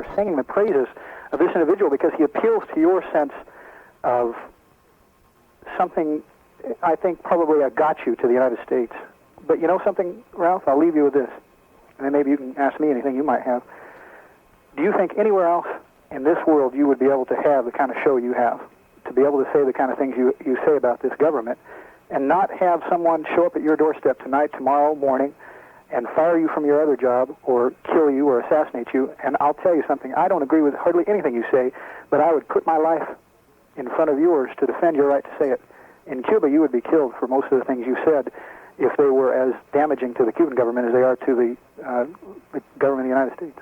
are singing the praises of this individual because he appeals to your sense of something, I think, probably got you to the United States. But you know something, Ralph? I'll leave you with this, and then maybe you can ask me anything you might have. Do you think anywhere else in this world you would be able to have the kind of show you have, to be able to say the kind of things you say about this government, and not have someone show up at your doorstep tonight, tomorrow morning, and fire you from your other job, or kill you, or assassinate you? And I'll tell you something, I don't agree with hardly anything you say, but I would put my life in front of yours to defend your right to say it. In Cuba, you would be killed for most of the things you said if they were as damaging to the Cuban government as they are to the government of the United States.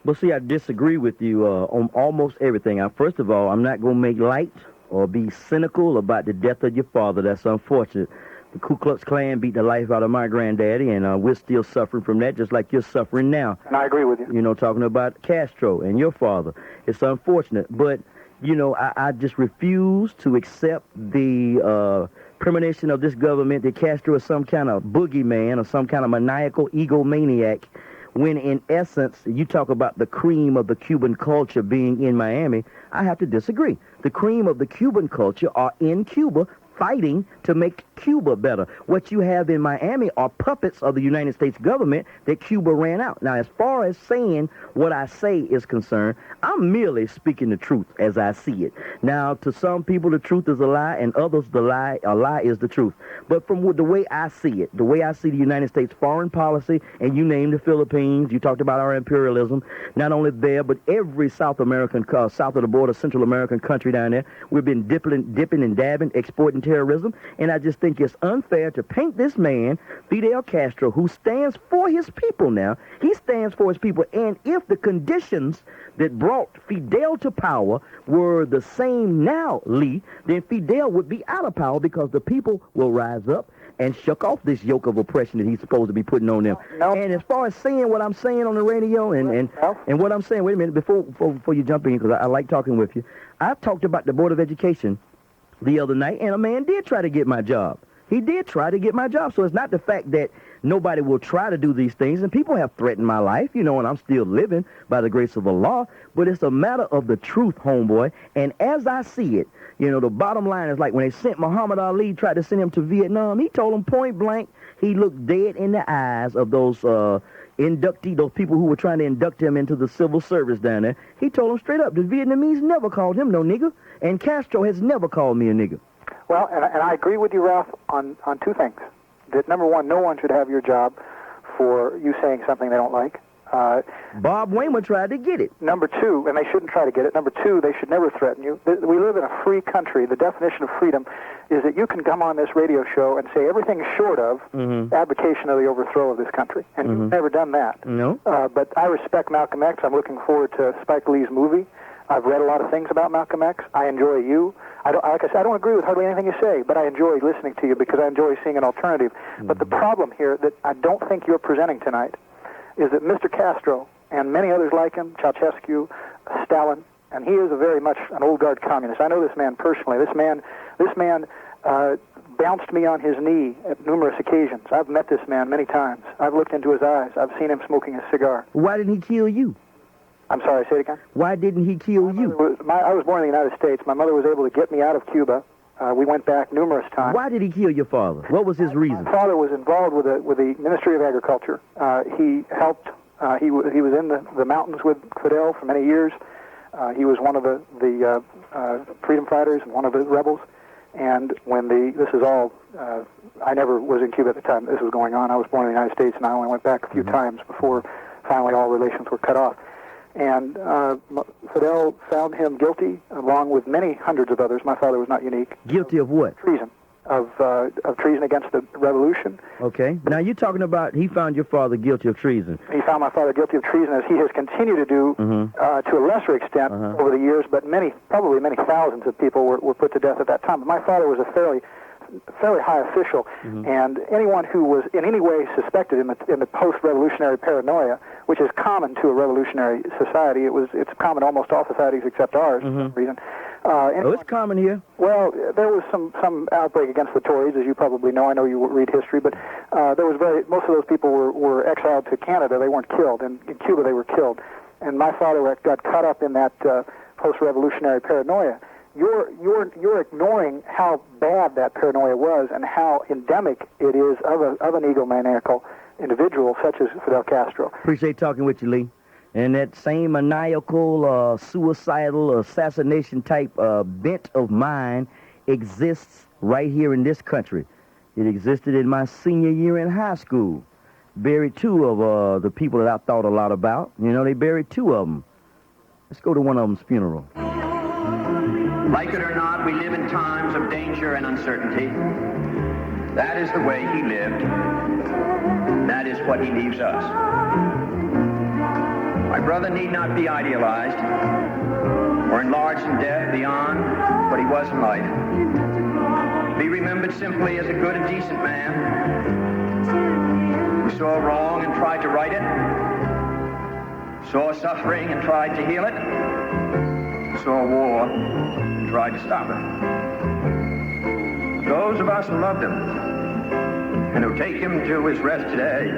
Well, see, I disagree with you on almost everything. First of all, I'm not going to make light or be cynical about the death of your father. That's unfortunate. The Ku Klux Klan beat the life out of my granddaddy, and we're still suffering from that, just like you're suffering now. And I agree with you. You know, talking about Castro and your father. It's unfortunate, but, you know, I just refuse to accept the premonition of this government that Castro is some kind of boogeyman or some kind of maniacal egomaniac, when in essence, you talk about the cream of the Cuban culture being in Miami. I have to disagree. The cream of the Cuban culture are in Cuba, fighting to make Cuba better. What you have in Miami are puppets of the United States government that Cuba ran out. Now, as far as saying what I say is concerned, I'm merely speaking the truth as I see it. Now, to some people, the truth is a lie, and others, a lie is the truth. But from the way I see it, the way I see the United States foreign policy, and you named the Philippines, you talked about our imperialism, not only there, but every South American, south of the border, Central American country down there, we've been dipping and dabbing, exporting terrorism, and I just think it's unfair to paint this man, Fidel Castro, who stands for his people now. He stands for his people, and if the conditions that brought Fidel to power were the same now, Lee, then Fidel would be out of power because the people will rise up and shuck off this yoke of oppression that he's supposed to be putting on them. No. And as far as saying what I'm saying on the radio and what I'm saying, wait a minute, before you jump in, because I like talking with you, I've talked about the Board of Education the other night, and a man did try to get my job. He did try to get my job. So it's not the fact that nobody will try to do these things, and people have threatened my life, you know, and I'm still living by the grace of Allah, but it's a matter of the truth, homeboy. And as I see it, you know, the bottom line is like when they sent Muhammad Ali, tried to send him to Vietnam, he told him point blank, he looked dead in the eyes of those inductee, those people who were trying to induct him into the civil service down there. He told them straight up, the Vietnamese never called him no nigger, and Castro has never called me a nigger. Well, and I agree with you, Ralph, on two things. That, number one, no one should have your job for you saying something they don't like. Bob Wayman tried to get it. Number two, and they shouldn't try to get it. Number two, they should never threaten you. We live in a free country. The definition of freedom is that you can come on this radio show and say everything short of advocation of the overthrow of this country. And you've never done that. No. But I respect Malcolm X. I'm looking forward to Spike Lee's movie. I've read a lot of things about Malcolm X. I enjoy you. Like I said, I don't agree with hardly anything you say, but I enjoy listening to you because I enjoy seeing an alternative. But the problem here that I don't think you're presenting tonight is that Mr. Castro and many others like him, Ceausescu, Stalin, and he is a very much an old guard communist. I know this man personally. This man bounced me on his knee at numerous occasions. I've met this man many times. I've looked into his eyes. I've seen him smoking a cigar. Why didn't he kill you? I'm sorry, say it again? Why didn't he kill you? I was born in the United States. My mother was able to get me out of Cuba. We went back numerous times. Why did he kill your father? What was his reason? My father was involved with the Ministry of Agriculture. He helped. He was in the mountains with Fidel for many years. He was one of the freedom fighters and one of the rebels. And when this is all, I never was in Cuba at the time this was going on. I was born in the United States, and I only went back a few times before finally all relations were cut off. And Fidel found him guilty, along with many hundreds of others. My father was not unique. Guilty of what? Treason. Of treason against the revolution. Okay. Now you're talking about he found your father guilty of treason. He found my father guilty of treason, as he has continued to do to a lesser extent over the years, but probably many thousands of people were put to death at that time. But my father was a fairly high official, and anyone who was in any way suspected in the post-revolutionary paranoia, which is common to a revolutionary society, it's common to almost all societies except ours for some reason. It's common here. Well, there was some outbreak against the Tories, as you probably know. I know you read history, but there was most of those people were exiled to Canada. They weren't killed. In Cuba, they were killed. and my father got caught up in that post-revolutionary paranoia. You're ignoring how bad that paranoia was and how endemic it is of an egomaniacal individual such as Fidel Castro. Appreciate talking with you, Lee. And that same maniacal, suicidal, assassination type bent of mine exists right here in this country. It existed in my senior year in high school. Buried two of the people that I thought a lot about. You know, they buried two of them. Let's go to one of them's funeral. Like it or not, we live in times of danger and uncertainty. That is the way he lived. That is what he leaves us. My brother need not be idealized or enlarged in death beyond what he was in life. Be remembered simply as a good and decent man who saw wrong and tried to right it, saw suffering and tried to heal it, saw war and tried to stop it. Those of us who loved him and who take him to his rest today,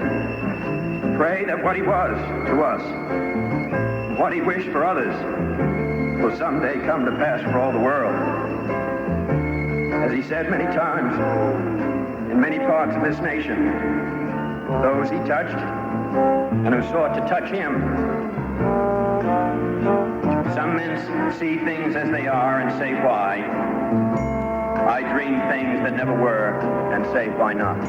pray that what he was to us, what he wished for others, will someday come to pass for all the world. As he said many times, in many parts of this nation, those he touched and who sought to touch him. Some men see things as they are and say why. I dream things that never were and say why not.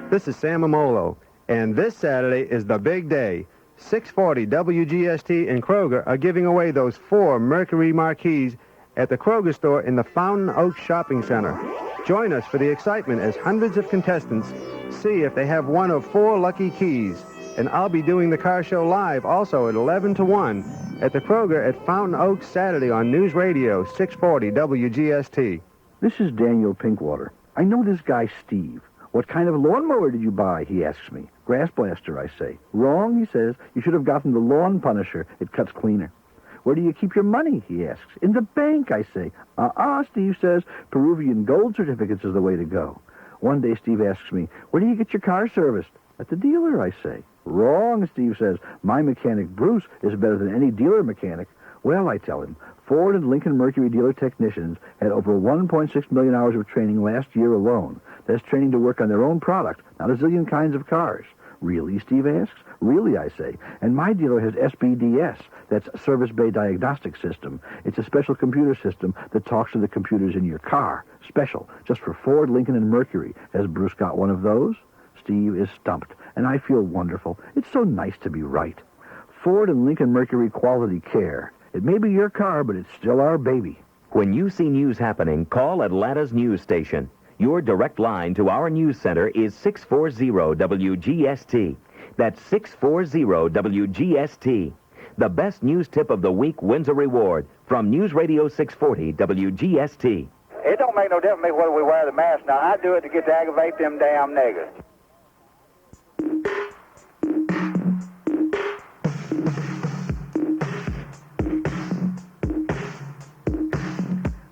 This is Sam Amolo, and this Saturday is the big day. 640 WGST and Kroger are giving away those 4 Mercury marquees at the Kroger store in the Fountain Oaks Shopping Center. Join us for the excitement as hundreds of contestants see if they have one of 4 lucky keys. And I'll be doing the car show live also at 11 to 1 at the Kroger at Fountain Oaks Saturday on News Radio 640 WGST. This is Daniel Pinkwater. I know this guy, Steve. What kind of lawnmower did you buy, he asks me. Grass blaster, I say. Wrong, he says. You should have gotten the Lawn Punisher. It cuts cleaner. Where do you keep your money, he asks. In the bank, I say. Steve says. Peruvian gold certificates is the way to go. One day, Steve asks me, where do you get your car serviced? At the dealer, I say. Wrong, Steve says. My mechanic, Bruce, is better than any dealer mechanic. Well, I tell him, Ford and Lincoln Mercury dealer technicians had over 1.6 million hours of training last year alone. That's training to work on their own product, not a zillion kinds of cars. Really, Steve asks? Really, I say. And my dealer has SBDS. That's Service Bay Diagnostic System. It's a special computer system that talks to the computers in your car. Special, just for Ford, Lincoln, and Mercury. Has Bruce got one of those? Steve is stumped, and I feel wonderful. It's so nice to be right. Ford and Lincoln Mercury quality care. It may be your car, but it's still our baby. When you see news happening, call Atlanta's news station. Your direct line to our news center is 640-WGST. That's 640-WGST. The best news tip of the week wins a reward from News Radio 640 WGST. It don't make no difference to me whether we wear the mask now. I do it to get to aggravate them damn niggers.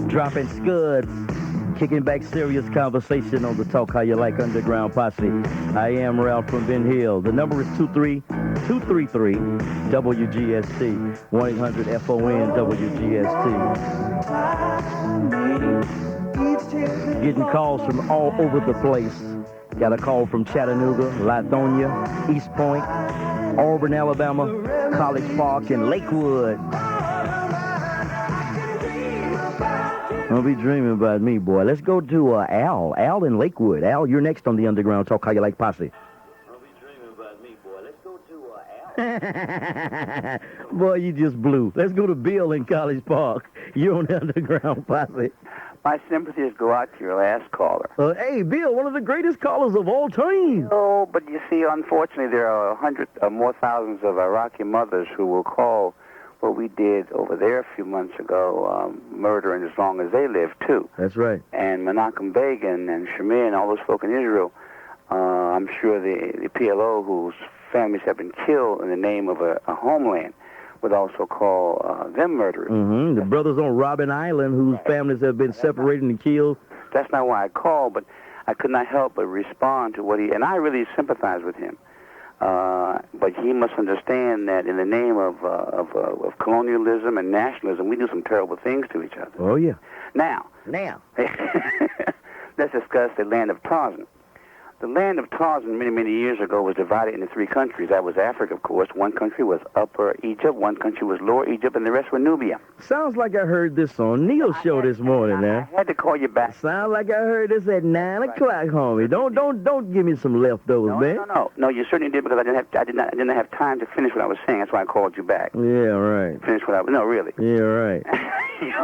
Dropping scuds, kicking back serious conversation on the Talk How You Like Underground Posse. I am Ralph from Ben Hill. The number is 23233-WGST, 1-800-FON-WGST. Getting calls from all over the place. Got a call from Chattanooga, Lithonia, East Point, Auburn, Alabama, College Park, and Lakewood. Don't be dreaming about me, boy. Let's go to Al. Al in Lakewood. Al, you're next on the Underground Talk How You Like Posse. Don't be dreaming about me, boy. Let's go to Al. Boy, you just blew. Let's go to Bill in College Park. You're on the Underground Posse. My sympathies go out to your last caller. Hey, Bill, one of the greatest callers of all time. Oh, but you see, unfortunately, there are 100 or more thousands of Iraqi mothers who will call what we did over there a few months ago, murdering as long as they live, too. That's right. And Menachem Begin and Shamir and all those folk in Israel, I'm sure the PLO, whose families have been killed in the name of a homeland, would also call them murderers. Mm-hmm. The brothers on Robben Island, whose families have been separated and killed. That's not why I called, but I could not help but respond to what he... And I really sympathize with him. But he must understand that in the name of colonialism and nationalism, we do some terrible things to each other. Oh, yeah. Now, let's discuss the land of Tarzan. The land of Tarzan many, many years ago was divided into three countries. That was Africa, of course. One country was Upper Egypt, one country was Lower Egypt, and the rest were Nubia. Sounds like I heard this on Neil's show this morning, now. I had to call you back. Sounds like I heard this at 9 o'clock, homie. Don't give me some leftovers, man. No, you certainly did, because I didn't have time to finish what I was saying. That's why I called you back. Yeah, right. Finish what I was. No, really. Yeah, right.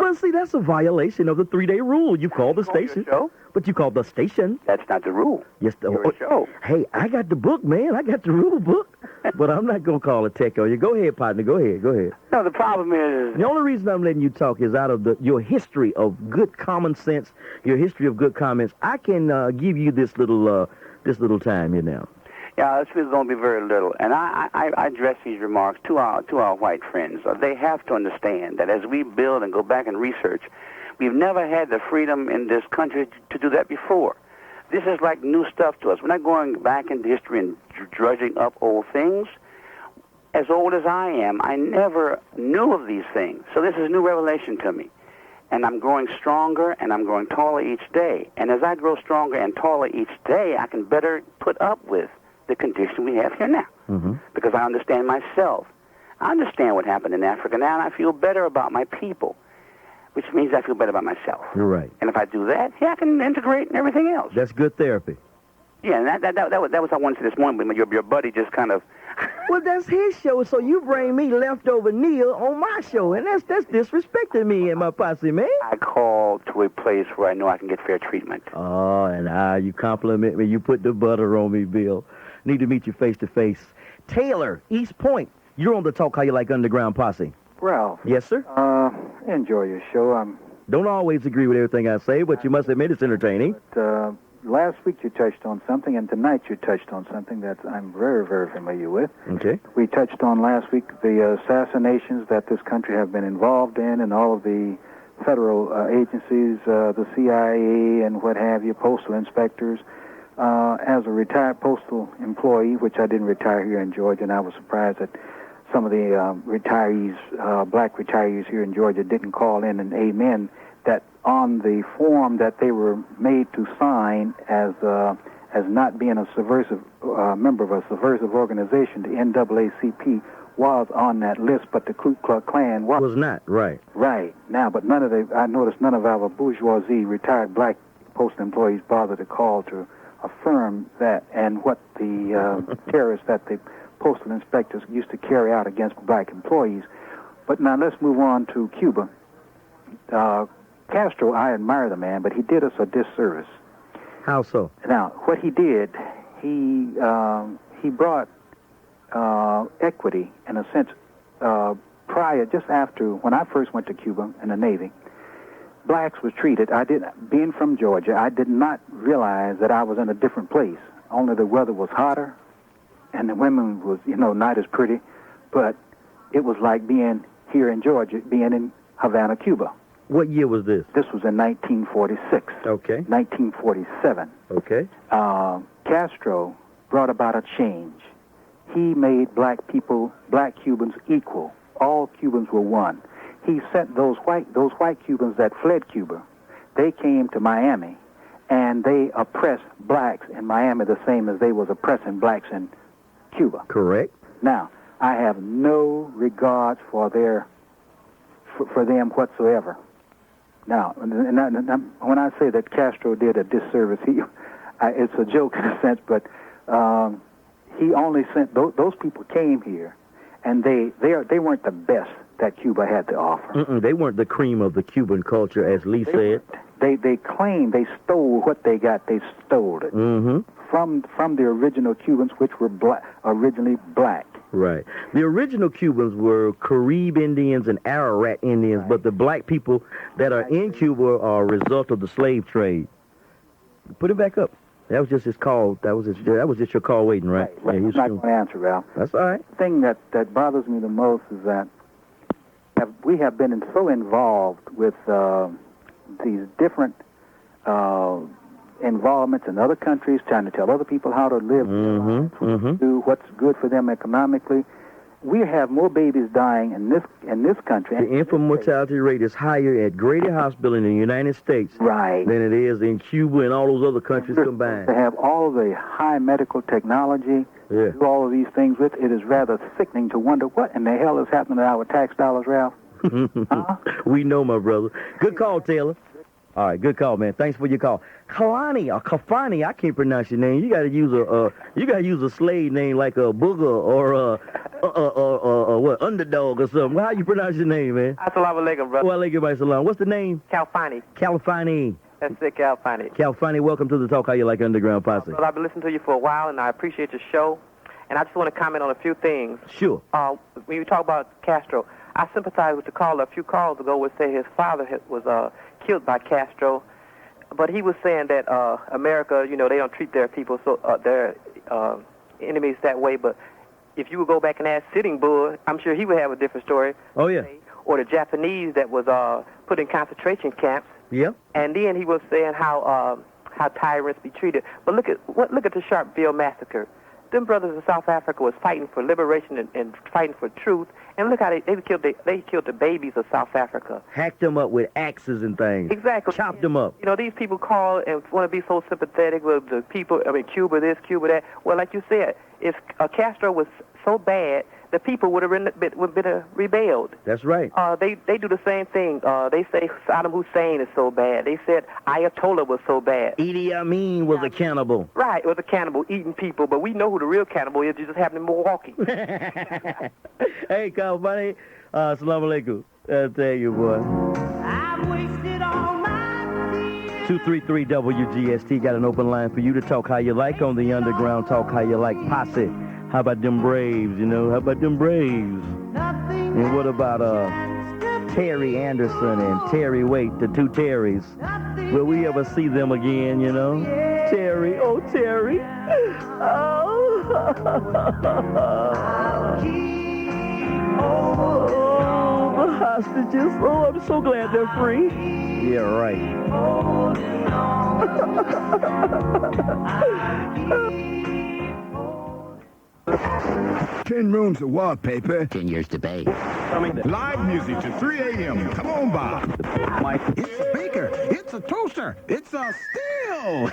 Well, see, that's a violation of the 3-day rule. You called the station. Show? But you called the station. That's not the rule. Yes, Your show. Hey, I got the book, man. I got the rule book. But I'm not going to call a tech on you. Go ahead, partner. Go ahead. No, the problem is... The only reason I'm letting you talk is out of your history of good common sense, your history of good comments. I can give you this little time here now. Yeah, this is going to be very little. And I address these remarks to our white friends. They have to understand that as we build and go back and research, we've never had the freedom in this country to do that before. This is like new stuff to us. We're not going back into history and drudging up old things. As old as I am, I never knew of these things. So this is new revelation to me. And I'm growing stronger, and I'm growing taller each day. And as I grow stronger and taller each day, I can better put up with the condition we have here now. Mm-hmm. Because I understand myself. I understand what happened in Africa now, and I feel better about my people, which means I feel better about myself. You're right. And if I do that, I can integrate and everything else. That's good therapy. Yeah, and that was what I wanted to say this morning, but your buddy just kind of... Well, that's his show, so you bring me leftover Neil on my show, and that's disrespecting me and my posse, man. I call to a place where I know I can get fair treatment. Oh, and you compliment me. You put the butter on me, Bill. Need to meet you face to face. Taylor, East Point, you're on the Talk How You Like Underground Posse. Ralph. Yes, sir? Enjoy your show. Don't always agree with everything I say, but you must admit it's entertaining. But, last week you touched on something, and tonight you touched on something that I'm very, very familiar with. Okay. We touched on last week the assassinations that this country have been involved in, and all of the federal agencies, the CIA and what have you, postal inspectors. As a retired postal employee, which I didn't retire here in Georgia, and I was surprised that some of the retirees, black retirees here in Georgia, didn't call in and amen that on the form that they were made to sign as not being a subversive member of a subversive organization, the NAACP was on that list, but the Ku Klux Klan was not, right. Right. Now, but I noticed none of our bourgeoisie retired black postal employees bothered to call to affirm that, and what the terrorists that the postal inspectors used to carry out against black employees. But now let's move on to Cuba. Castro, I admire the man, but he did us a disservice. How so? Now, what he did, he brought equity, in a sense, prior, just after, when I first went to Cuba in the Navy, blacks was treated, being from Georgia, I did not realize that I was in a different place. Only the weather was hotter, and the women was, not as pretty, but it was like being here in Georgia, being in Havana, Cuba. What year was this? This was in 1946. Okay. 1947. Okay. Castro brought about a change. He made black Cubans equal. All Cubans were one. He sent those white Cubans that fled Cuba. They came to Miami, and they oppressed blacks in Miami the same as they was oppressing blacks in Cuba. Correct. Now, I have no regard for them whatsoever. Now, when I say that Castro did a disservice, it's a joke in a sense, but he only sent those people came here, and they weren't the best that Cuba had to offer. They weren't the cream of the Cuban culture, as Lee said. They claimed they stole what they got. They stole it from the original Cubans, which were originally black. Right. The original Cubans were Carib Indians and Ararat Indians, right. But the black people that are in Cuba are a result of the slave trade. Put it back up. That was just his call. That was just your call waiting, right? Right. Yeah, I'm not going to answer, Ralph. That's all right. The thing that bothers me the most is that we have been so involved with these different involvements in other countries, trying to tell other people how to live, do what's good for them economically. We have more babies dying in this country. The infant mortality rate is higher at Grady Hospital in the United States right. than it is in Cuba and all those other countries combined. To have all of the high medical technology, do all of these things with it is rather sickening to wonder what in the hell is happening to our tax dollars, Ralph. We know, my brother. Good call, Taylor. All right, good call, man. Thanks for your call. Kalani or Calfani, I can't pronounce your name. You got to use a slave name like a booger or what, underdog or something. How you pronounce your name, man? Assalamu alaikum, brother. Wa alaikum assalam. What's the name? Calfani. Calfani. That's it, Calfani. Calfani, welcome to the Talk How You Like Underground Posse. Brother, I've been listening to you for a while, and I appreciate your show. And I just want to comment on a few things. Sure. When you talk about Castro, I sympathize with the caller a few calls ago would say his father was killed by Castro. But he was saying that America, they don't treat their people, their enemies that way. But if you would go back and ask Sitting Bull, I'm sure he would have a different story. Oh, yeah. Or the Japanese that was put in concentration camps. Yeah. And then he was saying how tyrants be treated. But look at the Sharpeville massacre. Them brothers in South Africa was fighting for liberation and fighting for truth. And look how they killed the babies of South Africa. Hacked them up with axes and things. Exactly. Chopped them up. These people call and want to be so sympathetic with the people. I mean, Cuba this, Cuba that. Well, like you said, if Castro was so bad, the people would have been rebelled. That's right. They do the same thing. They say Saddam Hussein is so bad. They said Ayatollah was so bad. Idi Amin was a cannibal. Right, was a cannibal, eating people. But we know who the real cannibal is. It just happened in Milwaukee. Hey, Calfani. Assalamu alaikum. I'll tell you, boy. I've wasted all my 233 WGST got an open line for you to talk how you like on the Underground Talk How You Like Posse. How about them Braves, How about them Braves? And what about Terry Anderson and Terry Waite, the two Terrys? Will we ever see them again, Terry, oh, Terry. Oh, the hostages. Oh, I'm so glad they're free. Yeah, right. 10 rooms of wallpaper. 10 years to pay. Live music till 3 a.m. Come on, Bob. It's a baker. It's a toaster. It's a steal.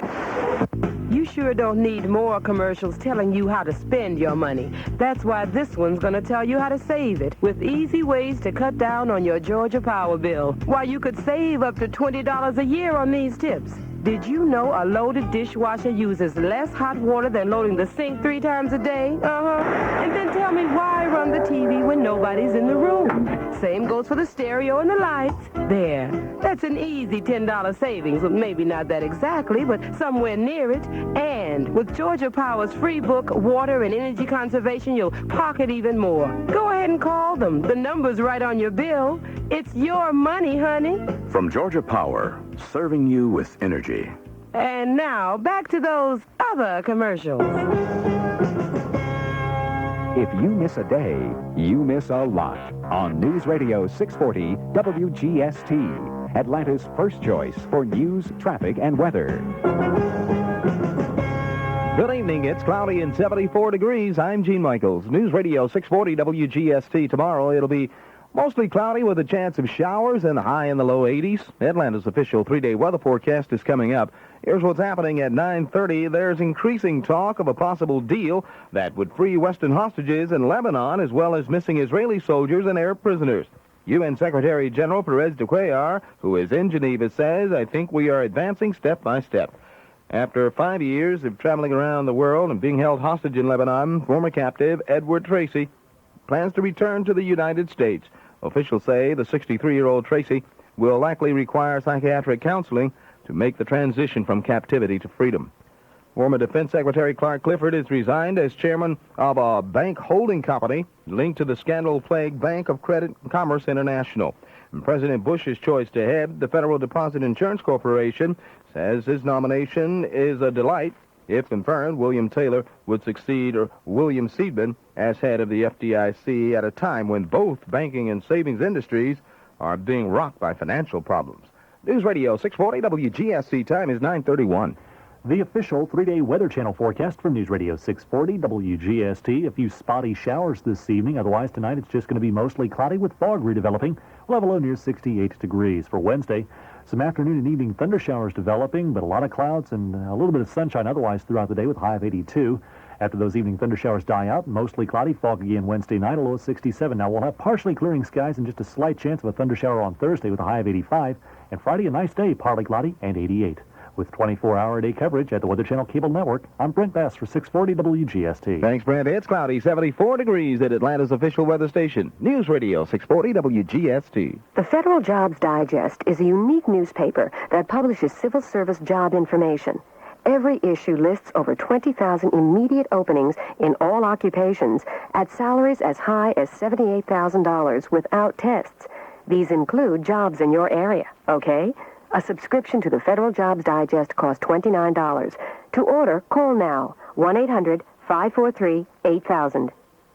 You sure don't need more commercials telling you how to spend your money. That's why this one's going to tell you how to save it with easy ways to cut down on your Georgia Power bill. Why, you could save up to $20 a year on these tips. Did you know a loaded dishwasher uses less hot water than loading the sink 3 times a day? And then tell me why run the TV when nobody's in the room? Same goes for the stereo and the lights. There. That's an easy $10 savings. Well, maybe not that exactly, but somewhere near it. And with Georgia Power's free book, Water and Energy Conservation, you'll pocket even more. Go ahead and call them. The number's right on your bill. It's your money, honey. From Georgia Power, serving you with energy. And now, back to those other commercials. If you miss a day, you miss a lot. On News Radio 640 WGST, Atlanta's first choice for news, traffic, and weather. Good evening. It's cloudy and 74 degrees. I'm Gene Michaels. News Radio 640 WGST. Tomorrow it'll be mostly cloudy with a chance of showers and a high in the low 80s. Atlanta's official 3-day weather forecast is coming up. Here's what's happening at 9:30. There's increasing talk of a possible deal that would free Western hostages in Lebanon, as well as missing Israeli soldiers and Arab prisoners. UN Secretary General Perez de Cuellar, who is in Geneva, says, "I think we are advancing step by step." After 5 years of traveling around the world and being held hostage in Lebanon, former captive Edward Tracy plans to return to the United States. Officials say the 63-year-old Tracy will likely require psychiatric counseling to make the transition from captivity to freedom. Former Defense Secretary Clark Clifford has resigned as chairman of a bank holding company linked to the scandal-plagued Bank of Credit and Commerce International. And President Bush's choice to head the Federal Deposit Insurance Corporation says his nomination is a delight. If confirmed, William Taylor would succeed William Seidman as head of the FDIC at a time when both banking and savings industries are being rocked by financial problems. News Radio 640 WGSC, time is 9:31. The official 3-day Weather Channel forecast from News Radio 640 WGST. A few spotty showers this evening. Otherwise, tonight it's just going to be mostly cloudy with fog redeveloping. We'll have a low near 68 degrees. For Wednesday, some afternoon and evening thunder showers developing, but a lot of clouds and a little bit of sunshine otherwise throughout the day with a high of 82. After those evening thunder showers die out, mostly cloudy, fog again Wednesday night, a low of 67. Now, we'll have partially clearing skies and just a slight chance of a thunder shower on Thursday with a high of 85. And Friday, a nice day, partly cloudy and 88. With 24-hour-a-day coverage at the Weather Channel Cable Network, I'm Brent Bass for 640 WGST. Thanks, Brent. It's cloudy, 74 degrees at Atlanta's official weather station. News Radio 640 WGST. The Federal Jobs Digest is a unique newspaper that publishes civil service job information. Every issue lists over 20,000 immediate openings in all occupations at salaries as high as $78,000 without tests. These include jobs in your area, okay? A subscription to the Federal Jobs Digest costs $29. To order, call now, 1-800-543-8000.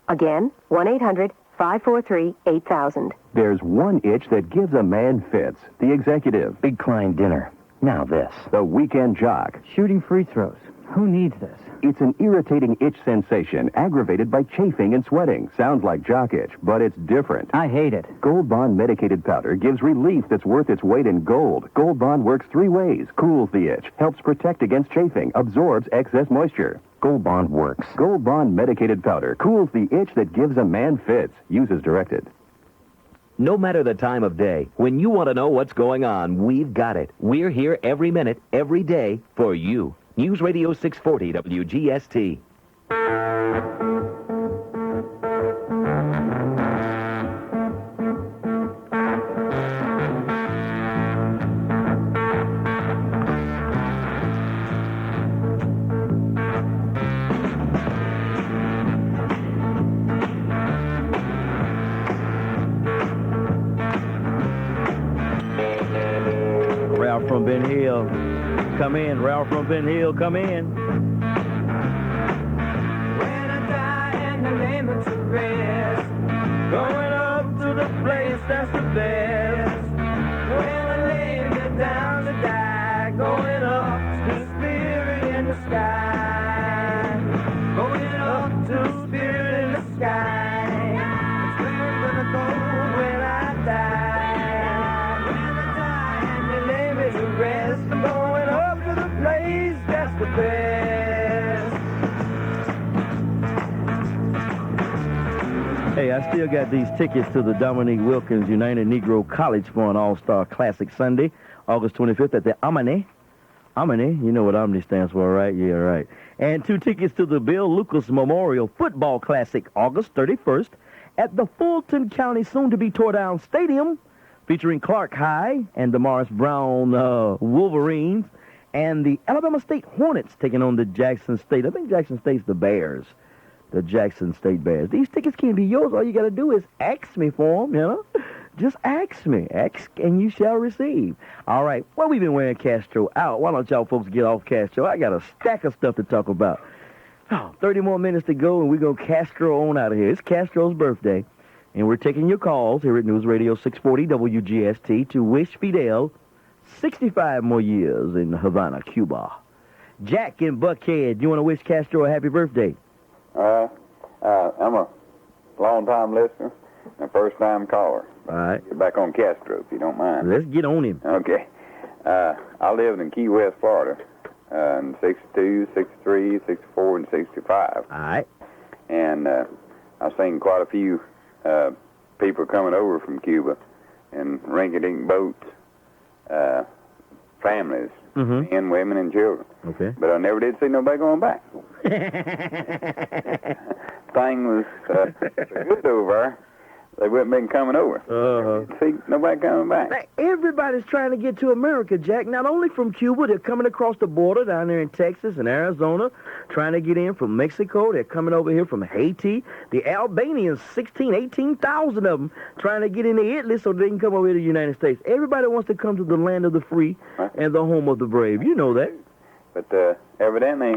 Again, 1-800-543-8000. There's one itch that gives a man fits. The executive. Big client dinner. Now this. The weekend jock. Shooting free throws. Who needs this? It's an irritating itch sensation aggravated by chafing and sweating. Sounds like jock itch, but it's different. I hate it. Gold Bond medicated powder gives relief that's worth its weight in gold. Gold Bond works 3 ways. Cools the itch, helps protect against chafing, absorbs excess moisture. Gold Bond works. Gold Bond medicated powder cools the itch that gives a man fits. Use as directed. No matter the time of day, when you want to know what's going on, we've got it. We're here every minute, every day for you. News Radio 640 WGST. Ralph from Ben Hill. Come in, Ralph from Ben Hill, come in. When I die and the name is to rest, going up to the place that's the best. When I lay me down to die, going up to spirit in the sky. Going up to spirit in the sky. It's where I'm gonna go when I die. When I die and they lay me to rest, I'm going up to the place that's the best. Hey, I still got these tickets to the Dominique Wilkins United Negro College for an All-Star Classic Sunday, August 25th at the Omni. Omni, you know what Omni stands for, right? Yeah, right. And 2 tickets to the Bill Lucas Memorial Football Classic, August 31st at the Fulton County soon-to-be-tore-down stadium, featuring Clark High and the Morris Brown Wolverines and the Alabama State Hornets taking on the Jackson State. I think Jackson State's the Bears. The Jackson State Bears. These tickets can be yours. All you got to do is ask me for them, you know. Just ask me. Ask and you shall receive. All right. Well, we've been wearing Castro out. Why don't y'all folks get off Castro? I got a stack of stuff to talk about. 30 more minutes to go, and we're going to Castro on out of here. It's Castro's birthday, and we're taking your calls here at News Radio 640 WGST to wish Fidel 65 more years in Havana, Cuba. Jack in Buckhead, you want to wish Castro a happy birthday? I'm a long-time listener and first-time caller. All right. Get back on Castro, if you don't mind. Let's get on him. Okay. I lived in Key West, Florida, in 62, 63, 64, and 65. All right. And I've seen quite a few people coming over from Cuba in rinky-dink boats, families, men, women, and children. Okay. But I never did see nobody going back. Thing was so good over there. They wouldn't been coming over. See nobody coming back. Now, everybody's trying to get to America, Jack. Not only from Cuba, they're coming across the border down there in Texas and Arizona, trying to get in from Mexico. They're coming over here from Haiti. The Albanians, 18,000 of them, trying to get into Italy so they can come over here to the United States. Everybody wants to come to the land of the free and the home of the brave. You know that. But evidently,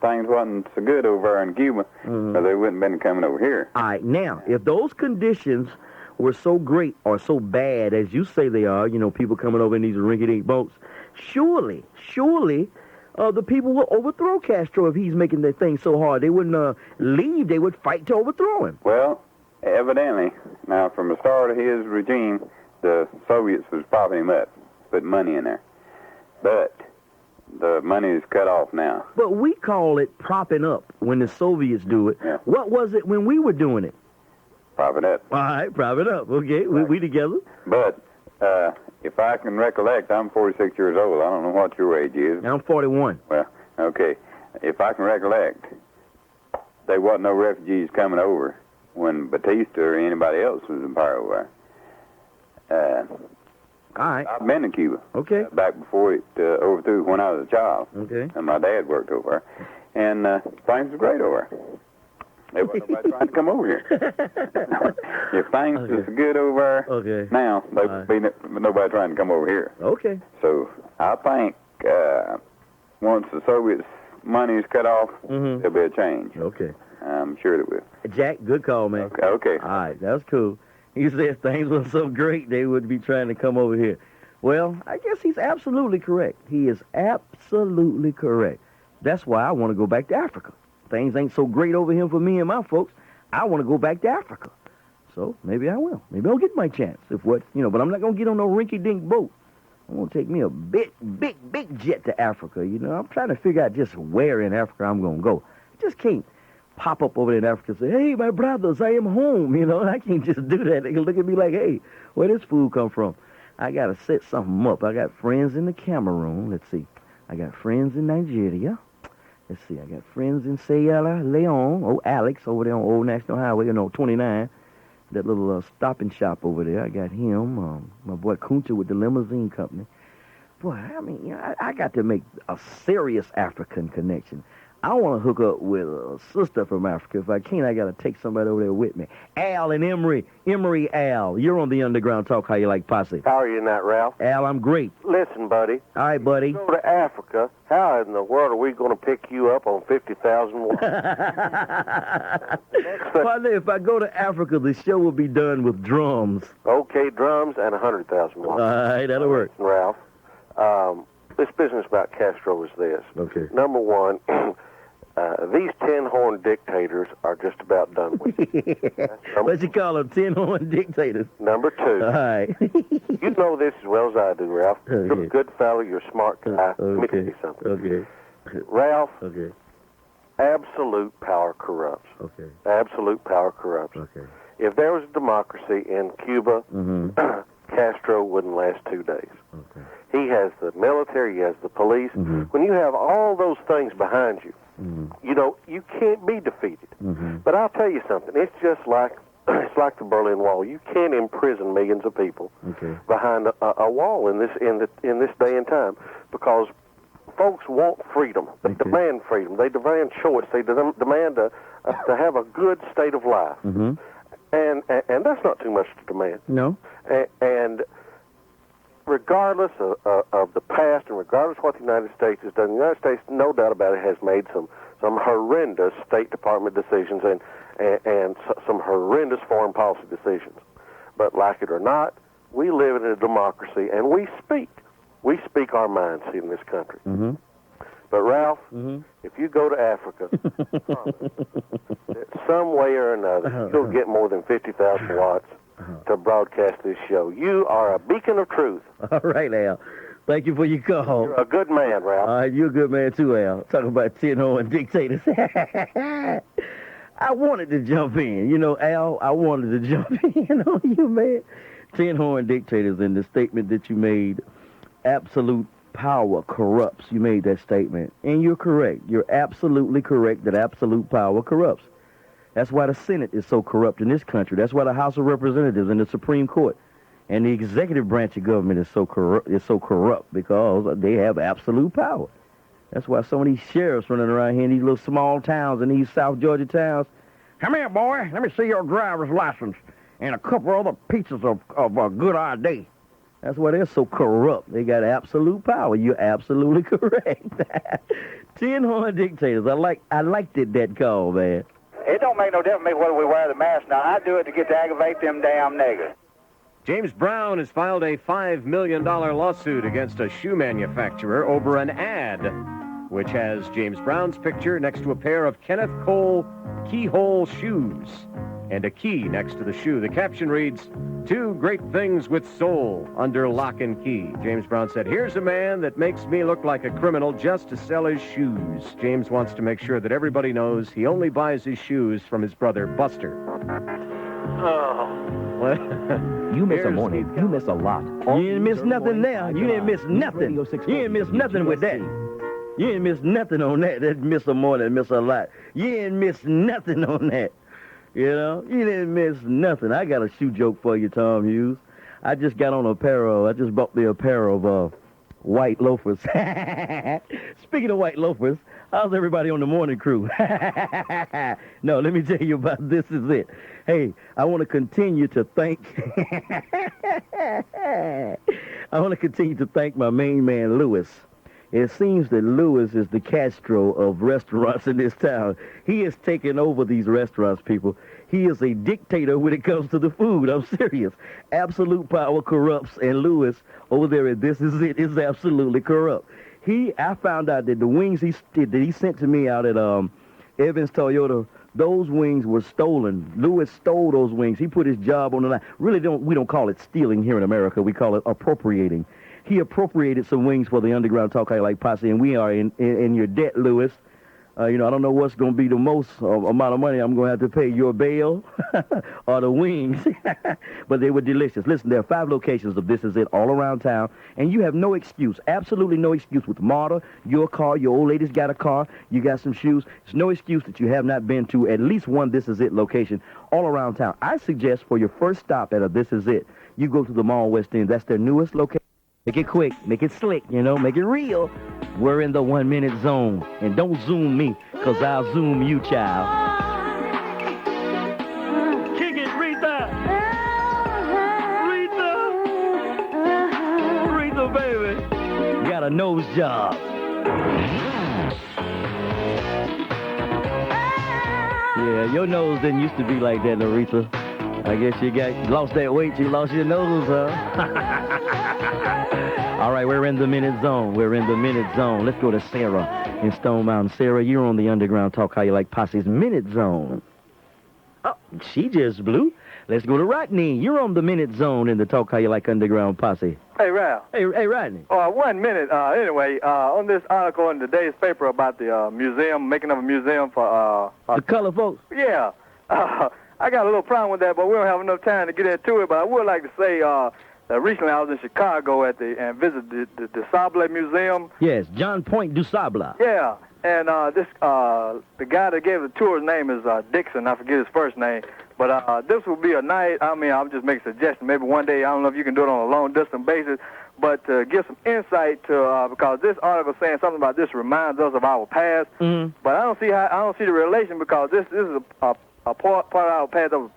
things wasn't so good over there in Cuba, or they wouldn't have been coming over here. All right, now, if those conditions were so great or so bad as you say they are, you know, people coming over in these rinky-dink boats, surely the people will overthrow Castro if he's making that thing so hard. They wouldn't leave. They would fight to overthrow him. Well, evidently, now from the start of his regime, the Soviets was propping him up, putting money in there. But the money is cut off now. But we call it propping up when the Soviets do it. Yeah. What was it when we were doing it? Propping up. All right, prop it up. Okay, we together. But if I can recollect, I'm 46 years old. I don't know what your age is. I'm 41. Well, okay. If I can recollect, there wasn't no refugees coming over when Batista or anybody else was in power over there. All right. I've been to Cuba. Okay. Back before it overthrew when I was a child. Okay. And my dad worked over there. And things were great over there. There wasn't nobody trying to come over here. If things is good over there now, there would be nobody trying to come over here. Okay. So I think once the Soviets' money is cut off, there'll be a change. Okay. I'm sure there will. Jack, good call, man. Okay. All right, that's cool. He said if things were so great, they would be trying to come over here. Well, I guess he's absolutely correct. He is absolutely correct. That's why I want to go back to Africa. Things ain't so great over here for me and my folks. I want to go back to Africa. So maybe I will. Maybe I'll get my chance. But I'm not going to get on no rinky-dink boat. I'm going to take me a big jet to Africa. I'm trying to figure out just where in Africa I'm going to go. I just can't pop up over there in Africa and say, hey, my brothers, I am home. I can't just do that. They can look at me like, hey, where this food come from? I got to set something up. I got friends in the Cameroon. Let's see. I got friends in Nigeria. Let's see. I got friends in Sierra Leone. Oh, Alex over there on Old National Highway, 29. That little stop and shop over there. I got him. My boy Kuncha with the limousine company. Boy, I mean, I got to make a serious African connection. I want to hook up with a sister from Africa. If I can't, I got to take somebody over there with me. Al and Emory. Emory, Al. You're on the Underground Talk. How you like, Posse? How are you in that, Ralph? Al, I'm great. Listen, buddy. All right, buddy. Go to Africa. How in the world are we going to pick you up on 50,000 watts? Partner, if I go to Africa, the show will be done with drums. Okay, drums and 100,000 watts. All right, that'll work. Ralph, this business about Castro is this. Okay. Number one, these tin-horn dictators are just about done with. What you call them, tin-horn dictators? Number two. All right. You know this as well as I do, Ralph. You're a good fellow. You're a smart guy. Let me tell you something. Okay. Ralph, okay. Absolute power corrupts. Okay. Absolute power corrupts. Okay. If there was a democracy in Cuba, Castro wouldn't last 2 days. Okay. He has the military, he has the police. When you have all those things behind you, you can't be defeated. But I'll tell you something. It's just like the Berlin Wall. You can't imprison millions of people behind a wall in this day and time, because folks want freedom. They demand freedom. They demand choice. They demand to have a good state of life. And that's not too much to demand. No. And regardless of the past and regardless of what the United States has done, the United States, no doubt about it, has made some horrendous State Department decisions and some horrendous foreign policy decisions. But like it or not, we live in a democracy, and we speak our minds here in this country. But Ralph, if you go to Africa, some way or another, you'll get more than 50,000 watts to broadcast this show. You are a beacon of truth. All right, Al. Thank you for your call. You're a good man, Ralph. All right, you're a good man too, Al. Talking about tin-horn dictators. I wanted to jump in. Al, I wanted to jump in on you, man. Tin-horn dictators, in the statement that you made, absolute power corrupts. You made that statement. And you're correct. You're absolutely correct that absolute power corrupts. That's why the Senate is so corrupt in this country. That's why the House of Representatives and the Supreme Court and the executive branch of government is so corrupt, because they have absolute power. That's why some of these sheriffs running around here in these little small towns and these South Georgia towns, come here, boy, let me see your driver's license and a couple other pieces of a good ID. That's why they're so corrupt. They got absolute power. You're absolutely correct. Tin-horn dictators. I liked that call, man. It don't make no difference to me whether we wear the mask now. I do it to get to aggravate them damn niggers. James Brown has filed a $5 million lawsuit against a shoe manufacturer over an ad which has James Brown's picture next to a pair of Kenneth Cole keyhole shoes and a key next to the shoe. The caption reads, "Two great things with soul under lock and key." James Brown said, "Here's a man that makes me look like a criminal just to sell his shoes." James wants to make sure that everybody knows he only buys his shoes from his brother Buster. You miss a morning. You miss a lot. You didn't miss nothing there. You didn't miss nothing. You didn't miss nothing with that. You didn't miss nothing on that. That miss a morning, miss a lot. You didn't miss nothing on that. You know, you didn't miss nothing. I got a shoe joke for you, Tom Hughes. I just got on I just bought me a pair of white loafers. Speaking of white loafers, how's everybody on the morning crew? No, let me tell you about This Is It. Hey, I want to continue to thank my main man, Lewis. It seems that Lewis is the Castro of restaurants in this town. He has taken over these restaurants, people. He is a dictator when it comes to the food. I'm serious. Absolute power corrupts, and Lewis over there at This Is It is absolutely corrupt. I found out that the wings that he sent to me out at Evans Toyota, those wings were stolen. Lewis stole those wings. He put his job on the line. We don't call it stealing here in America. We call it appropriating. He appropriated some wings for the Underground Talk I Like Posse, and we are in your debt, Lewis. I don't know what's going to be the most amount of money I'm going to have to pay, your bail or the wings. But they were delicious. Listen, there are 5 locations of This Is It all around town, and you have no excuse, absolutely no excuse with Marta, your car, your old lady's got a car, you got some shoes. There's no excuse that you have not been to at least one This Is It location all around town. I suggest for your first stop at a This Is It, you go to the Mall West End. That's their newest location. Make it quick, make it slick, make it real. We're in the 1 minute zone. And don't zoom me, because I'll zoom you, child. Kick it, Rita! Rita, baby. You got a nose job. Yeah, your nose didn't used to be like that, Aretha. I guess you lost that weight, you lost your nose, huh? All right, we're in the minute zone. Let's go to Sara in Stone Mountain. Sara, you're on the Underground Talk How You Like Posse's Minute Zone. Oh, she just blew. Let's go to Rodney. You're on the Minute Zone in the Talk How You Like Underground Posse. Hey, Ralph. Hey, Rodney. 1 minute. Anyway, on this article in today's paper about the museum, making of a museum for... the color folks? Yeah. I got a little problem with that, but we don't have enough time to get into it. But I would like to say that recently I was in Chicago and visited the Sable Museum. Yes, John Point du Sable. Yeah, and the guy that gave the tour, his name is Dixon. I forget his first name. But this will be a night. I'll just make a suggestion. Maybe one day, I don't know if you can do it on a long-distance basis, but to give some insight to because this article is saying something about this reminds us of our past. Mm-hmm. But I don't see the relation because this is a part of our past that was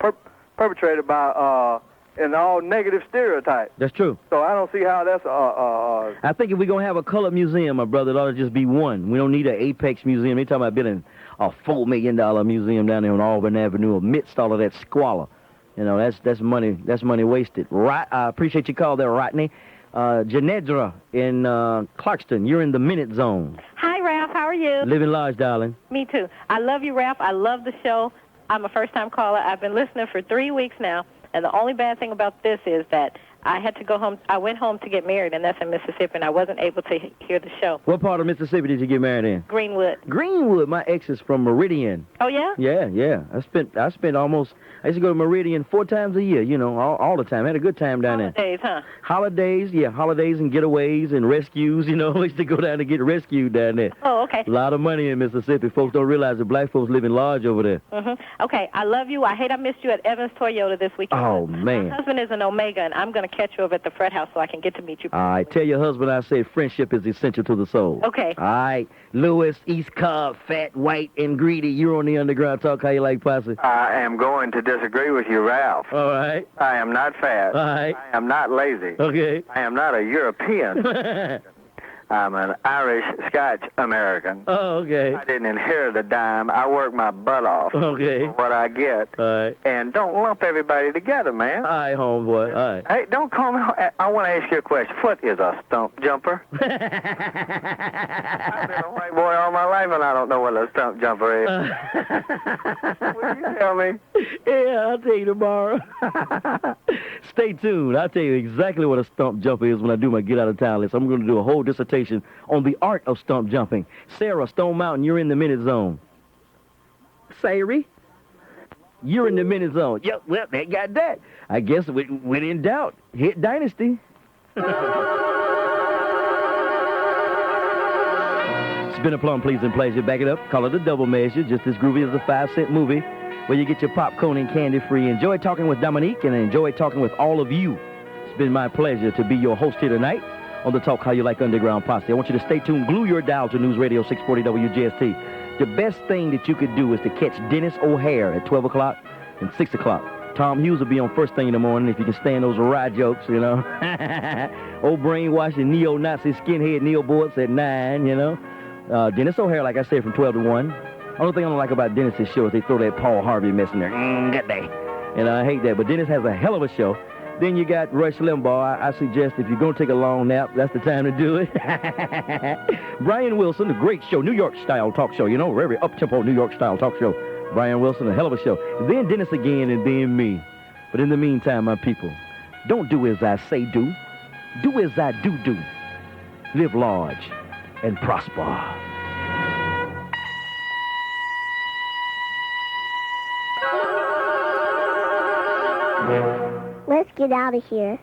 perpetrated by an all negative stereotype. That's true. So I don't see how that's I think if we're going to have a colored museum, my brother, it ought to just be one. We don't need an Apex museum. They're talking about building a $4 million museum down there on Auburn Avenue amidst all of that squalor. That's money wasted. Right, I appreciate your call there, Rodney. Janedra in Clarkston, you're in the Minute Zone. Hi, Ralph. How are you? Living large, darling. Me too. I love you, Ralph. I love the show. I'm a first-time caller. I've been listening for 3 weeks now. And the only bad thing about this is that I had to go home. I went home to get married, and that's in Mississippi, and I wasn't able to hear the show. What part of Mississippi did you get married in? Greenwood. Greenwood. My ex is from Meridian. Oh, yeah? Yeah. I used to go to Meridian 4 times a year, all the time. I had a good time down there. Holidays, huh? Holidays and getaways and rescues, I used to go down and get rescued down there. Oh, okay. A lot of money in Mississippi. Folks don't realize that black folks live in large over there. Mm-hmm. Okay, I love you. I hate I missed you at Evans Toyota this weekend. Oh, man. My husband is an Omega, and I'm going to catch you over at the Fred House so I can get to meet you. All right, tell your husband I said friendship is essential to the soul. Okay. All right, Lewis, East Cobb, fat, white, and greedy. You're on the Underground Talk How You Like Posse. I am going to disagree with you, Ralph. All right. I am not fat. All right. I am not lazy. Okay. I am not a European. I'm an Irish Scotch American. Oh, okay. I didn't inherit a dime. I work my butt off Okay. for what I get. All right. And don't lump everybody together, man. All right, homeboy. All right. Hey, don't call me. I want to ask you a question. What is a stump jumper? I've been a white boy all my life, and I don't know what a stump jumper is. Will you tell me? Yeah, I'll tell you tomorrow. Stay tuned. I'll tell you exactly what a stump jumper is when I do my Get Out of Town list. I'm going to do a whole dissertation on the art of stump jumping. Sara, Stone Mountain, you're in the minute zone. Sari, you're in the minute zone. Yep, well, they got that. I guess when in doubt, hit Dynasty. Spin a plum, please, and pleasure. Back it up. Call it a double measure. Just as groovy as a 5-cent movie where you get your popcorn and candy-free. Enjoy talking with Dominique and enjoy talking with all of you. It's been my pleasure to be your host here tonight on the Talk How You Like Underground Posse. I want you to stay tuned. Glue your dial to News Radio 640 WGST. The best thing that you could do is to catch Dennis O'Hare at 12 o'clock and 6 o'clock. Tom Hughes will be on first thing in the morning if you can stand those ride jokes, you know. Old brainwashing neo-Nazi skinhead neo-boards at 9, you know. Dennis O'Hare, like I said, from 12 to 1. Only thing I don't like about Dennis's show is they throw that Paul Harvey mess in there. Good day. And I hate that. But Dennis has a hell of a show. Then you got Rush Limbaugh. I suggest if you're going to take a long nap, that's the time to do it. Brian Wilson, a great show, New York-style talk show. You know, very up-tempo New York-style talk show. Brian Wilson, a hell of a show. Then Dennis again, and then me. But in the meantime, my people, don't do as I say do. Do as I do. Live large and prosper. Let's get out of here.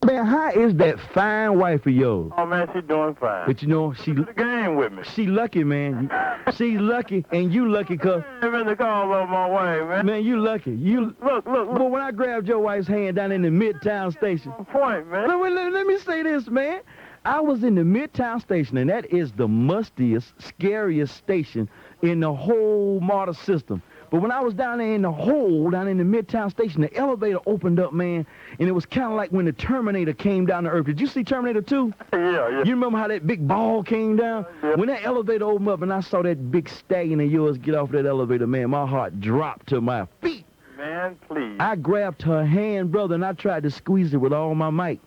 Man, how is that fine wife of yours? Oh, man, she's doing fine. But you know, she... Do the game with me. She lucky, man. She's lucky, and you lucky, cuz... I been to call on my way, man. Man, you lucky. You... Look. But when I grabbed your wife's hand down in the Midtown Station... Point, man. Let me say this, man. I was in the Midtown Station, and that is the mustiest, scariest station in the whole MARTA system. But when I was down there in the hole, down in the Midtown Station, the elevator opened up, man, and it was kind of like when the Terminator came down to Earth. Did you see Terminator 2? Yeah. You remember how that big ball came down? Yeah. When that elevator opened up and I saw that big stallion of yours get off that elevator, man, my heart dropped to my feet. Man, please. I grabbed her hand, brother, and I tried to squeeze it with all my might.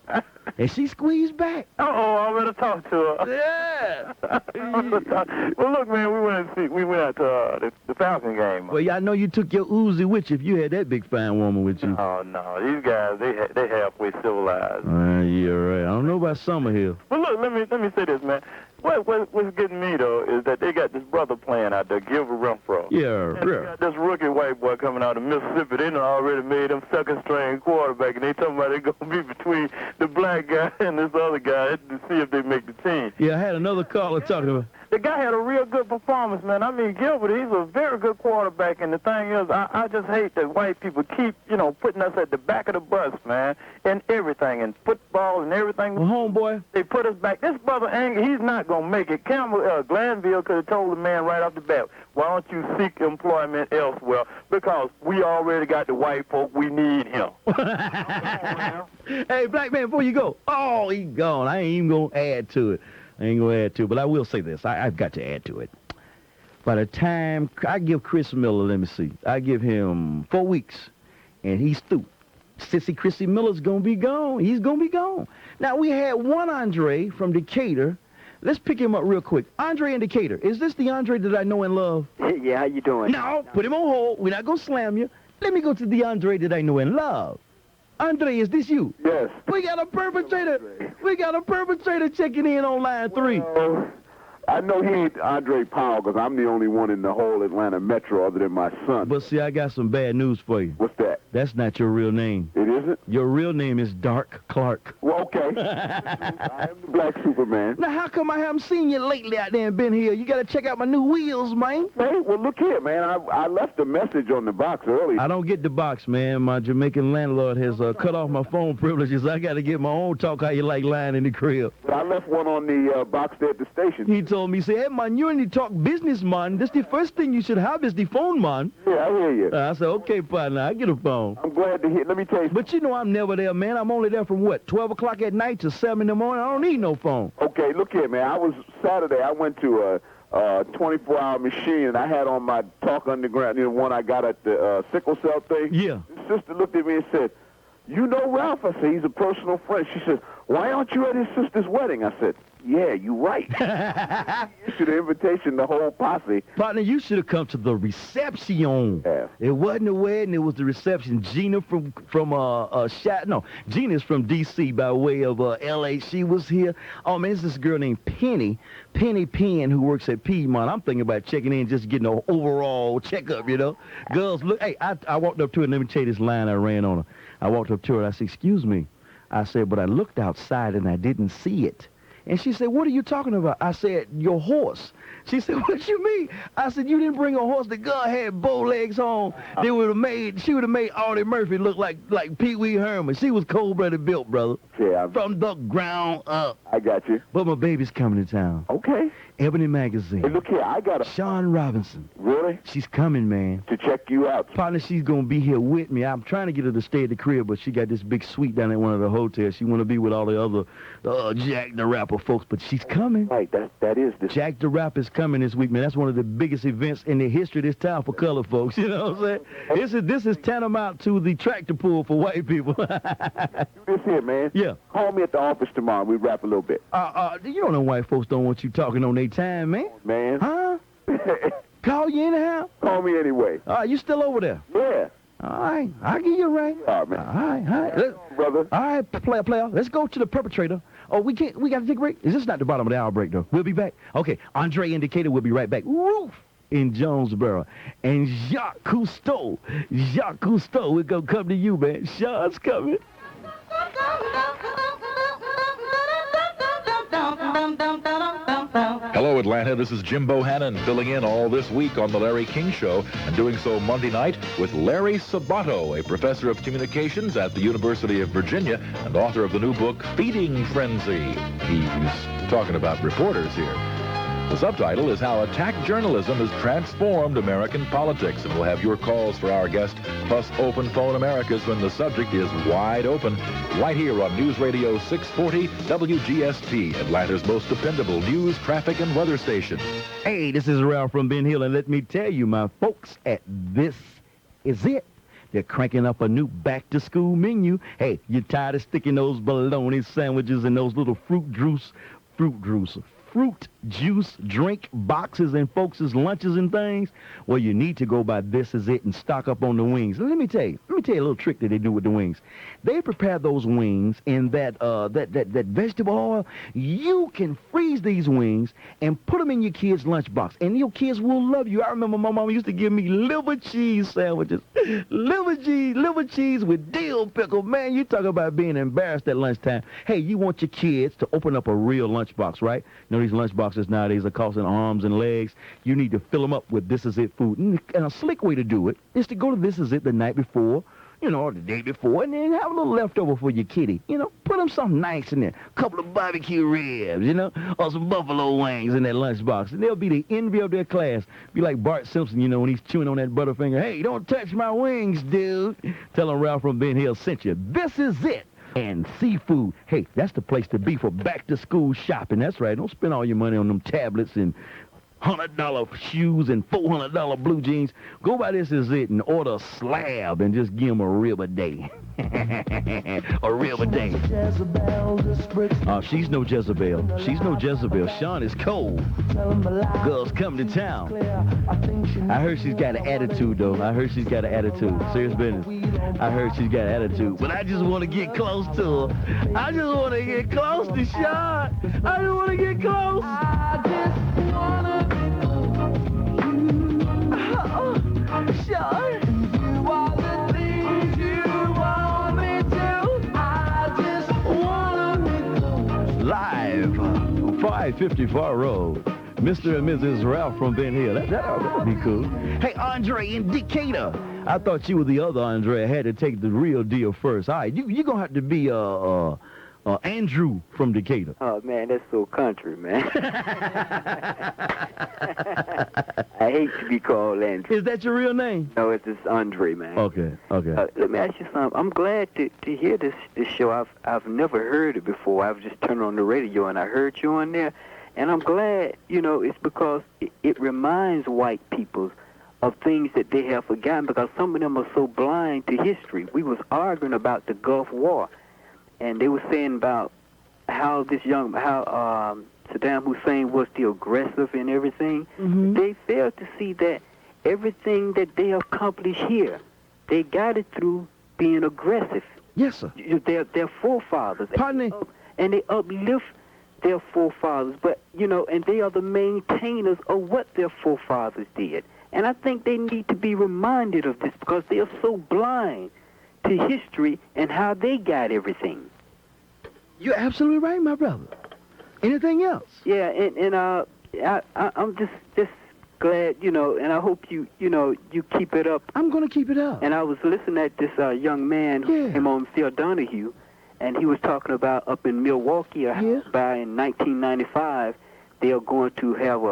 And she squeezed back. Uh-oh, I better talk to her. Yeah. Well, look, man, we went to the Falcon game. Well, yeah, I know you took your Uzi with you if you had that big fine woman with you. Oh, no. These guys, they halfway civilized. Yeah, right. I don't know about Summerhill. Well, look, let me say this, man. What's getting me, though, is that they got this brother playing out there, Gilbert Renfro. Yeah. They got this rookie white boy coming out of Mississippi. They done already made him second-string quarterback, and they talking about they're going to be between the black guy and this other guy to see if they make the team. Yeah, I had another caller talking about... The guy had a real good performance, man. I mean, Gilbert, he's a very good quarterback, and the thing is, I just hate that white people keep, putting us at the back of the bus, man, in everything, in football and everything. Well, homeboy. They put us back. This brother, he's not going to make it. Glanville could have told the man right off the bat, why don't you seek employment elsewhere? Because we already got the white folk. We need him. Hey, black man, before you go. Oh, he gone. I ain't even going to add to it. But I will say this. I've got to add to it. By the time I give Chris Miller, let me see, I give him 4 weeks, and he's through. Sissy Chrissy Miller's going to be gone. He's going to be gone. Now, we had one Andre from Decatur. Let's pick him up real quick. Andre in Decatur. Is this the Andre that I know and love? Yeah, how you doing? No, put him on hold. We're not going to slam you. Let me go to the Andre that I know and love. Andre, is this you? Yes. We got a perpetrator. We got a perpetrator checking in on line 3. I know he ain't Andre Powell because I'm the only one in the whole Atlanta metro other than my son. But see, I got some bad news for you. What's that? That's not your real name. It isn't? Your real name is Dark Clark. Well, okay. I am the Black Superman. Now, how come I haven't seen you lately out there in Ben Hill? You got to check out my new wheels, man. Hey, well, look here, man. I left a message on the box earlier. I don't get the box, man. My Jamaican landlord has cut off my phone privileges. I got to get my own Talk How You Like line in the crib. But I left one on the box there at the station. He told me, say, hey, man, you need to talk business, man. That's the first thing you should have is the phone, man. Yeah, I hear you. I said, okay, partner, I get a phone. I'm glad to hear. Let me tell you. But you know I'm never there, man. I'm only there from, what, 12 o'clock at night to 7 in the morning? I don't need no phone. Okay, look here, man. Saturday, I went to a 24-hour machine, and I had on my Talk Underground, you know, one I got at the sickle cell thing. Yeah. The sister looked at me and said, you know Ralph? I said, he's a personal friend. She said, why aren't you at his sister's wedding? I said, yeah, you right. Issued an invitation, the whole posse. Partner, you should have come to the reception. Yeah. It wasn't a wedding, it was the reception. Gina's from D.C. by way of L.A. She was here. Oh, man, it's this girl named Penny Penn, who works at Piedmont. I'm thinking about checking in, just getting an overall checkup, you know. Girls, look, hey, I walked up to her, and let me tell you this line I ran on her. I walked up to her, and I said, excuse me. I said, but I looked outside, and I didn't see it. And she said, what are you talking about? I said, your horse. She said, what you mean? I said, you didn't bring a horse. The girl had bow legs on. She would have made Audie Murphy look like Pee Wee Herman. She was cold-blooded built, brother. Yeah. From the ground up. I got you. But my baby's coming to town. Okay. Ebony Magazine. Hey, look here, I got a... Sean Robinson. Really? She's coming, man. To check you out. Partner, she's going to be here with me. I'm trying to get her to stay at the crib, but she got this big suite down at one of the hotels. She want to be with all the other Jack the Rapper folks, but she's coming. Right, that is this. Jack the Rapper's coming this week, man. That's one of the biggest events in the history of this town for color folks. You know what I'm saying? This is tantamount to the tractor pull for white people. Do this here, man. Yeah. Call me at the office tomorrow. We rap a little bit. You don't know white folks don't want you talking on their time, man. Man. Huh? Call you anyhow? Call me anyway. All right, you still over there? Yeah. All right, I'll give you a ring. All right, man. All right. Brother. All right, player. Let's go to the perpetrator. Oh, we got to take a break? Is this not the bottom of the hour break, though? We'll be back. Okay, Andre in Decatur, we'll be right back. Ruth in Jonesboro. And Jacques Cousteau, we're going to come to you, man. Sean's coming. Hello, Atlanta. This is Jim Bohannon filling in all this week on The Larry King Show and doing so Monday night with Larry Sabato, a professor of communications at the University of Virginia and author of the new book, Feeding Frenzy. He's talking about reporters here. The subtitle is How Attack Journalism Has Transformed American Politics, and we'll have your calls for our guest, plus open phone Americas when the subject is wide open, right here on News Radio 640 WGST, Atlanta's most dependable news, traffic, and weather station. Hey, this is Ralph from Ben Hill, and let me tell you, my folks at This Is It. They're cranking up a new back-to-school menu. Hey, you tired of sticking those bologna sandwiches and those little fruit juice drink boxes in folks' lunches and things? Well, you need to go by This Is It and stock up on the wings. Let me tell you a little trick that they do with the wings. They prepare those wings in that vegetable oil. You can freeze these wings and put them in your kids' lunchbox, and your kids will love you. I remember my mama used to give me liver cheese sandwiches. Liver cheese with dill pickle. Man, you talk about being embarrassed at lunchtime. Hey, you want your kids to open up a real lunchbox, right? You know, these lunchboxes nowadays are costing arms and legs. You need to fill them up with This Is It food. And a slick way to do it is to go to This Is It the night before, or the day before, and then have a little leftover for your kitty. Put them something nice in there. A couple of barbecue ribs, or some buffalo wings in that lunchbox. And they'll be the envy of their class. Be like Bart Simpson, when he's chewing on that Butterfinger. Hey, don't touch my wings, dude. Tell him Ralph from Ben Hill sent you. This Is It. And seafood. Hey, that's the place to be for back-to-school shopping. That's right. Don't spend all your money on them tablets and $100 shoes and $400 blue jeans. Go by This Is It and order a slab and just give them a rib a day. A rib a day. She's no Jezebel. She's no Jezebel. Sean is cold. Girls come to town. I heard she's got an attitude, though. Serious business. I heard she's got an attitude. But I just want to get close to her. I just want to get close to Sean. I just want to get close. I just want to Sean, you are the things you want me to. I just want to be live on 554 Road. Mr. and Mrs. Ralph from Ben Hill. That would be cool. Hey, Andre in Decatur. I thought you were the other Andre. I had to take the real deal first. All right, you're going to have to be Andrew from Decatur. Oh, man, that's so country, man. I hate to be called Andrew. Is that your real name? No, it's just Andre, man. Okay. Let me ask you something. I'm glad to hear this show. I've never heard it before. I've just turned on the radio and I heard you on there. And I'm glad, it's because it reminds white people of things that they have forgotten, because some of them are so blind to history. We was arguing about the Gulf War, and they were saying about how Saddam Hussein was the aggressor and everything. Mm-hmm. They failed to see that everything that they accomplished here, they got it through being aggressive. Yes, sir. Their forefathers. Pardon me? And they uplift their forefathers, but, and they are the maintainers of what their forefathers did. And I think they need to be reminded of this because they are so blind to history and how they got everything. You're absolutely right, my brother. Anything else? Yeah, and I'm just glad, and I hope you keep it up. I'm going to keep it up. And I was listening at this young man who came on, Phil Donahue, and he was talking about up in Milwaukee, by in 1995, they are going to have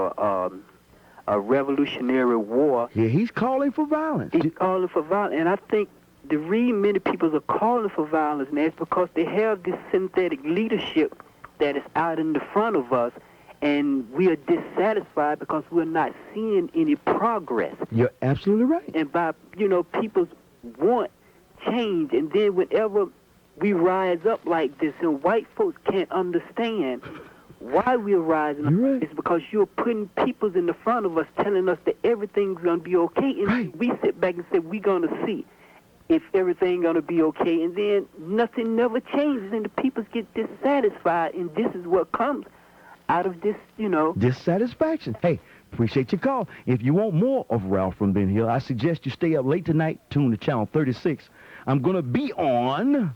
a revolutionary war. Yeah, he's calling for violence. He's calling for violence, and I think the reason many people are calling for violence now is because they have this synthetic leadership that is out in the front of us, and we are dissatisfied because we're not seeing any progress. You're absolutely right. And by, people want change, and then whenever we rise up like this, and white folks can't understand why we're rising up, it's because you're putting peoples in the front of us telling us that everything's going to be okay, and we sit back and say, we're going to see if everything's going to be okay, and then nothing never changes, and the peoples get dissatisfied, and this is what comes out of this, Dissatisfaction. Hey, appreciate your call. If you want more of Ralph from Ben Hill, I suggest you stay up late tonight, tune to Channel 36. I'm going to be on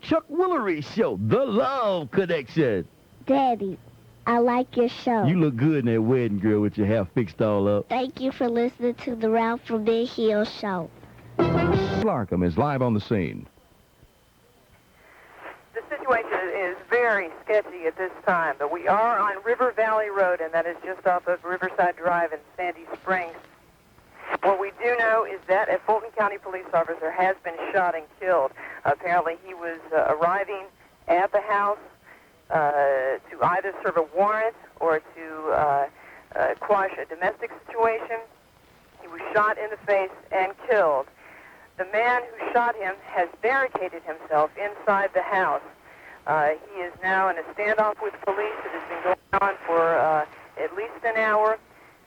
Chuck Woolery's show, The Love Connection. Daddy, I like your show. You look good in that wedding, girl, with your hair fixed all up. Thank you for listening to the Ralph from Ben Hill show. Larkham is live on the scene. The situation is very sketchy at this time, but we are on River Valley Road, and that is just off of Riverside Drive in Sandy Springs. What we do know is that a Fulton County police officer has been shot and killed. Apparently he was arriving at the house to either serve a warrant or to quash a domestic situation. He was shot in the face and killed. The man who shot him has barricaded himself inside the house. He is now in a standoff with police. It has been going on for at least an hour.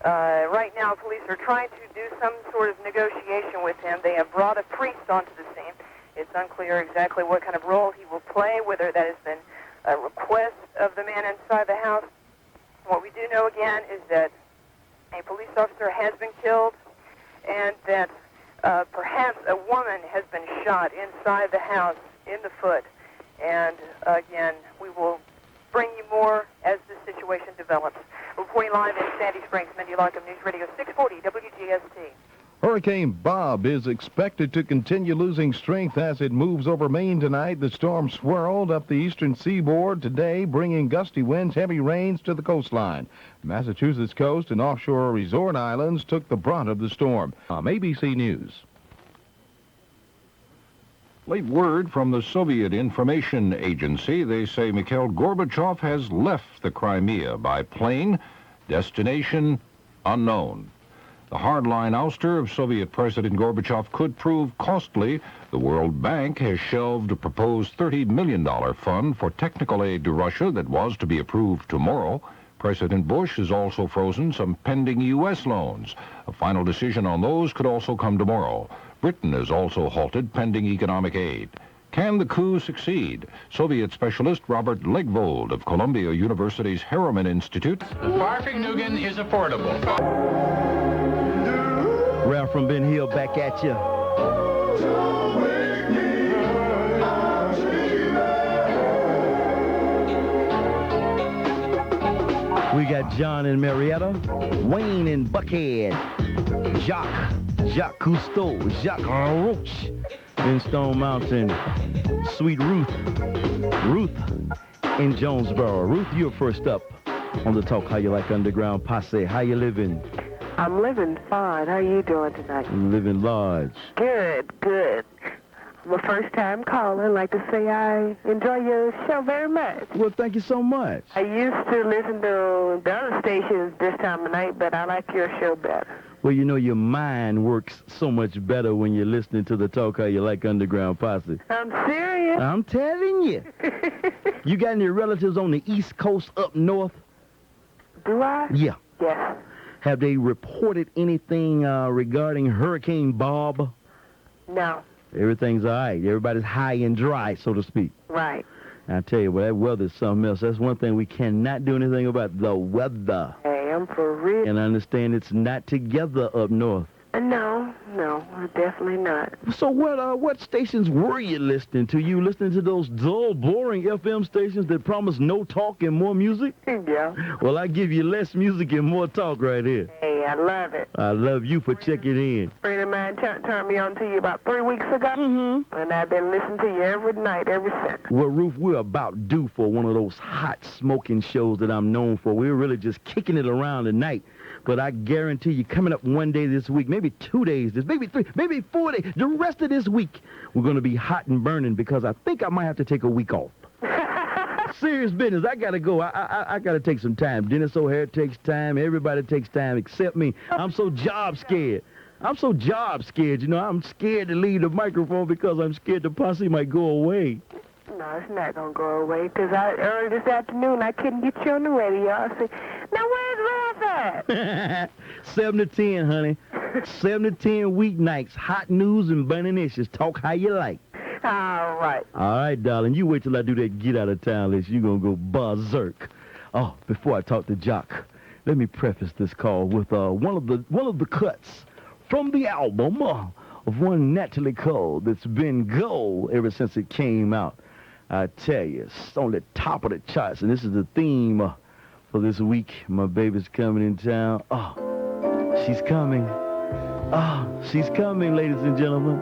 Right now, police are trying to do some sort of negotiation with him. They have brought a priest onto the scene. It's unclear exactly what kind of role he will play, whether that has been a request of the man inside the house. What we do know, again, is that a police officer has been killed and that perhaps a woman has been shot inside the house in the foot. And, again, we will bring you more as the situation develops. Reporting live in Sandy Springs, Mindy Larkham, News Radio 640 WGST. Hurricane Bob is expected to continue losing strength as it moves over Maine tonight. The storm swirled up the eastern seaboard today, bringing gusty winds, heavy rains to the coastline. Massachusetts coast and offshore resort islands took the brunt of the storm. ABC News. Late word from the Soviet Information Agency. They say Mikhail Gorbachev has left the Crimea by plane, destination unknown. The hardline ouster of Soviet President Gorbachev could prove costly. The World Bank has shelved a proposed $30 million fund for technical aid to Russia that was to be approved tomorrow. President Bush has also frozen some pending U.S. loans. A final decision on those could also come tomorrow. Britain has also halted pending economic aid. Can the coup succeed? Soviet specialist Robert Legvold of Columbia University's Harriman Institute. Barfing Nugan is affordable. Ralph from Ben Hill back at you. We got John in Marietta, Wayne in Buckhead, Jacques Cousteau, Jacques Roche, in Stone Mountain. Sweet Ruth. Ruth in Jonesboro. Ruth, you're first up on the Talk How You Like Underground Posse. How you living? I'm living fine. How you doing tonight? I'm living large. Good, good. I'm a first-time caller. I'd like to say I enjoy your show very much. Well, thank you so much. I used to listen to the other stations this time of night, but I like your show better. Well, you know, your mind works so much better when you're listening to the Talk How You Like Underground Posse. I'm serious. I'm telling you. You got any relatives on the East Coast up north? Do I? Yeah. Yes. Have they reported anything regarding Hurricane Bob? No. Everything's all right. Everybody's high and dry, so to speak. Right. I tell you, well, that weather's something else. That's one thing we cannot do anything about, the weather. Hey, I'm for real. And I understand it's not together up north. No, definitely not. So what stations were you listening to? You listening to those dull, boring FM stations that promise no talk and more music? Yeah. Well, I give you less music and more talk right here. Hey, I love it. I love you for checking in. A friend of mine turned me on to you about 3 weeks ago, and I've been listening to you every night ever since. Well, Ruth, we're about due for one of those hot smoking shows that I'm known for. We're really just kicking it around tonight. But I guarantee you, coming up one day this week, maybe 2 days, maybe 3, maybe 4 days, the rest of this week, we're going to be hot and burning because I think I might have to take a week off. Serious business. I got to go. I got to take some time. Dennis O'Hare takes time. Everybody takes time except me. I'm so job scared. I'm so job scared. You know, I'm scared to leave the microphone because I'm scared the posse might go away. No, it's not going to go away, because early this afternoon, I couldn't get you on the radio. I said, now where's Ralph at? 7 to 10, honey. 7 to 10 weeknights. Hot news and burning issues. Talk how you like. All right. All right, darling. You wait till I do that get out of town list. You're going to go berserk. Oh, before I talk to Jock, let me preface this call with one of the cuts from the album of one Natalie Cole that's been gold ever since it came out. I tell you, it's on the top of the charts, and this is the theme for this week. My baby's coming in town. Oh, she's coming. Oh, she's coming, ladies and gentlemen.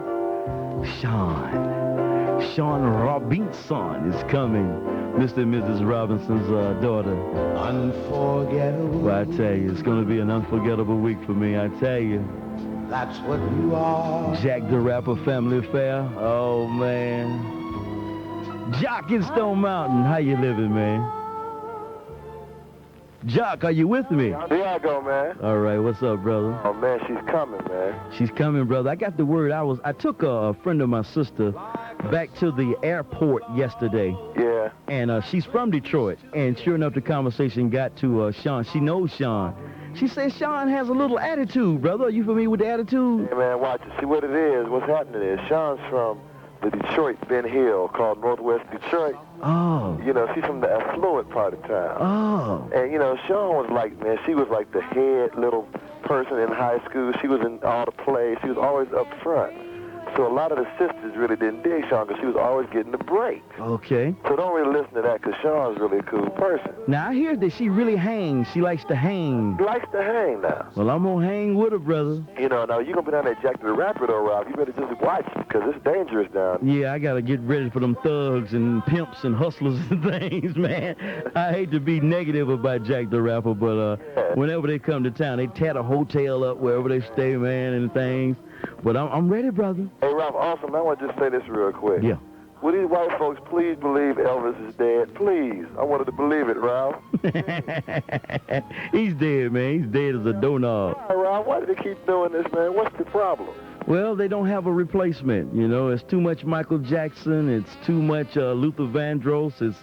Sean Robinson is coming. Mr. and Mrs. Robinson's daughter. Unforgettable. Well, I tell you, it's going to be an unforgettable week for me, I tell you. That's what you are. Jack the Rapper family affair. Oh, man. Jock in Stone Mountain. How you living, man? Jock, are you with me? There I go, man. All right, what's up, brother? Oh, man, she's coming, man. She's coming, brother. I got the word. I took a friend of my sister back to the airport yesterday. Yeah. And she's from Detroit. And sure enough, the conversation got to Sean. She knows Sean. She says Sean has a little attitude, brother. Are you familiar with the attitude? Hey, man, watch it. See what it is. What's happening is Sean's from the Detroit Ben Hill called Northwest Detroit. Oh. You know, she's from the affluent part of town. Oh. And, you know, Sean was like, man, she was like the head little person in high school. She was in all the plays. She was always up front. So a lot of the sisters really didn't dig Sean because she was always getting the break. Okay. So don't really listen to that because Sean's really a cool person. Now, I hear that she really hangs. She likes to hang. She likes to hang now. Well, I'm going to hang with her, brother. You know, now you're going to be down there Jack the Rapper, though, Rob. You better just watch it because it's dangerous down there. Yeah, I got to get ready for them thugs and pimps and hustlers and things, man. I hate to be negative about Jack the Rapper, but whenever they come to town, they tat a hotel up wherever they stay, man, and things. But I'm ready, brother. Hey, Ralph, awesome. I want to just say this real quick. Yeah. Will these white folks please believe Elvis is dead? Please. I wanted to believe it, Ralph. He's dead, man. He's dead as a doorknob. All right, Ralph, why do they keep doing this, man? What's the problem? Well, they don't have a replacement, you know. It's too much Michael Jackson. It's too much Luther Vandross. It's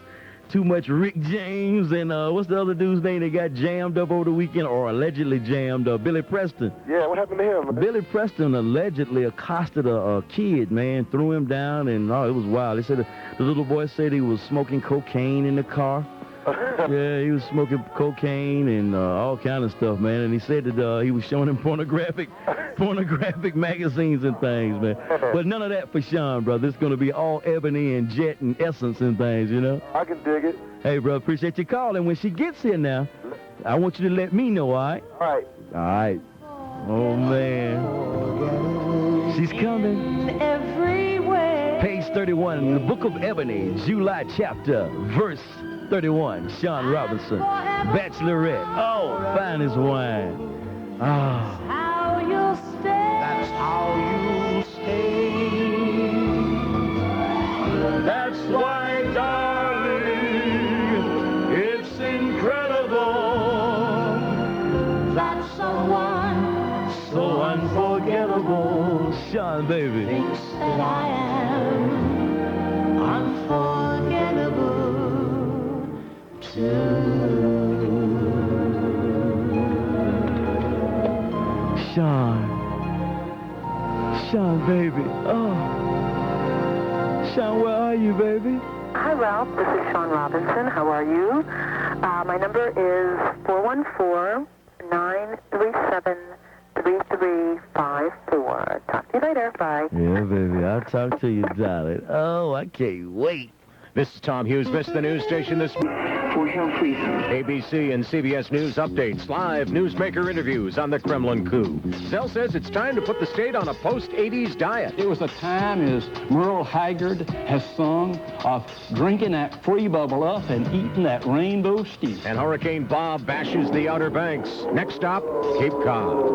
too much Rick James. And what's the other dude's name that got jammed up over the weekend or allegedly jammed? Billy Preston. Yeah, what happened to him, man? Billy Preston allegedly accosted a kid, man, threw him down, and it was wild. They said the little boy said he was smoking cocaine in the car. Yeah, he was smoking cocaine and all kind of stuff, man. And he said that he was showing him pornographic magazines and things, man. But none of that for Sean, brother. It's going to be all Ebony and Jet and Essence and things, you know? I can dig it. Hey, bro, appreciate your call. And when she gets here now, I want you to let me know, all right? All right. All right. Oh, man. She's coming. Everywhere. Page 31, the Book of Ebony, July chapter, verse 31, Sean Robinson, Bachelorette. Oh, fine as wine. Ah. How you'll stay. That's how you'll stay. That's why, darling, it's incredible that someone So unforgettable. Sean, baby. thinks that I am unforgettable too. Sean, baby. Oh. Sean, where are you, baby? Hi, Ralph. This is Sean Robinson. How are you? My number is 414-937-3354. Talk to you later. Bye. Yeah, baby. I'll talk to you, darling. Oh, I can't wait. This is Tom Hughes. Missed the news station this morning. For health reasons. ABC and CBS News updates, live newsmaker interviews on the Kremlin coup. Zell says it's time to put the state on a post-'80s diet. It was a time, as Merle Haggard has sung, of drinking that free bubble up and eating that rainbow stew. And Hurricane Bob bashes the Outer Banks. Next stop, Cape Cod.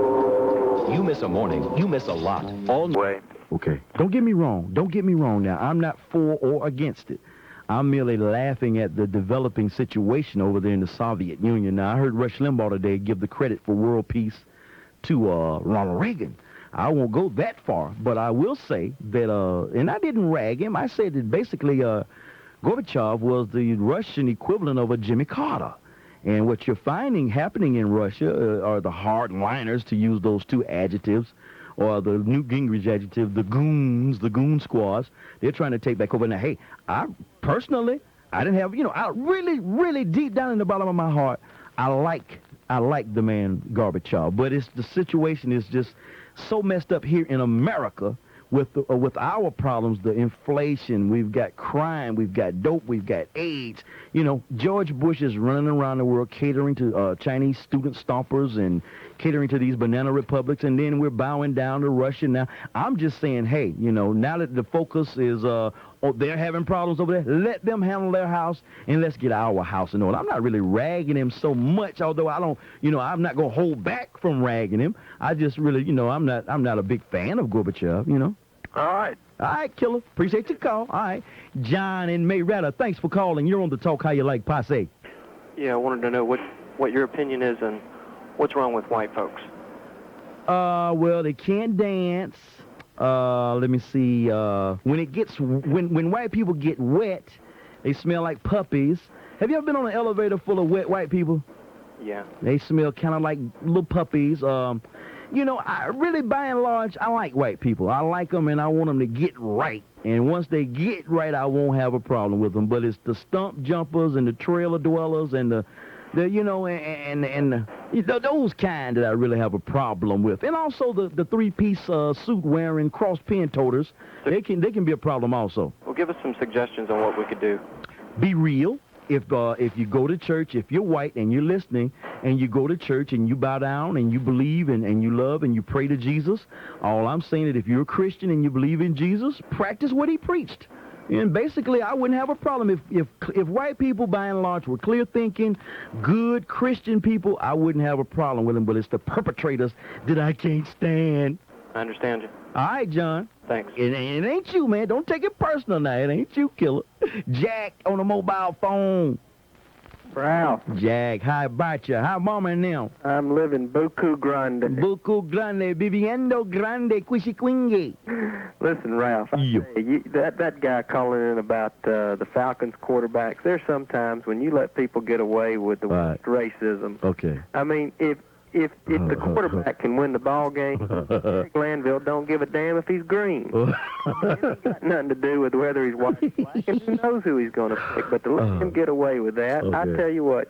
You miss a morning, you miss a lot. All way. Okay. Don't get me wrong. Don't get me wrong now. I'm not for or against it. I'm merely laughing at the developing situation over there in the Soviet Union. Now, I heard Rush Limbaugh today give the credit for world peace to Ronald Reagan. I won't go that far, but I will say that, and I didn't rag him. I said that basically Gorbachev was the Russian equivalent of a Jimmy Carter. And what you're finding happening in Russia are the hardliners, to use those two adjectives, or the Newt Gingrich adjective, the goons, the goon squads. They're trying to take back over. Now, hey, I personally, I didn't have, I really, really deep down in the bottom of my heart, I like the man Gorbachev. But the situation is just so messed up here in America with our problems, the inflation, we've got crime, we've got dope, we've got AIDS. George Bush is running around the world catering to Chinese student stompers and catering to these banana republics, and then we're bowing down to Russia now. I'm just saying, hey, now that the focus is, they're having problems over there, let them handle their house, and let's get our house in order. I'm not really ragging him so much, although I don't, I'm not going to hold back from ragging him. I just really, I'm not a big fan of Gorbachev, All right. All right, killer. Appreciate your call. All right. John in Marietta, thanks for calling. You're on the Talk How You Like Posse. Yeah, I wanted to know what your opinion is and what's wrong with white folks. Well, they can't dance. Let me see. When white people get wet, they smell like puppies. Have you ever been on an elevator full of wet white people? Yeah. They smell kind of like little puppies. I really, by and large, I like white people. I like them, and I want them to get right. And once they get right, I won't have a problem with them. But it's the stump jumpers and the trailer dwellers and those kind that I really have a problem with. And also the three-piece suit wearing cross-pin toters, they can be a problem also. Well, give us some suggestions on what we could do. Be real. If you go to church, if you're white and you're listening, and you go to church and you bow down and you believe and you love and you pray to Jesus, all I'm saying is if you're a Christian and you believe in Jesus, practice what he preached. And basically, I wouldn't have a problem if white people, by and large, were clear-thinking, good Christian people, I wouldn't have a problem with them. But it's the perpetrators that I can't stand. I understand you. All right, John. Thanks. It ain't you, man. Don't take it personal now. It ain't you, killer. Jack on the mobile phone. Ralph. Jack, how about you? How mama and them? I'm living Buku Grande. Buku Grande, viviendo grande, quishiquingue. Listen, Ralph, that guy calling in about the Falcons quarterbacks, there's sometimes when you let people get away with the racism. Okay. I mean, if the quarterback can win the ball game, Glanville don't give a damn if he's green. It's got nothing to do with whether he's white or black, and who knows who he's going to pick. But to let him get away with that, I tell you what,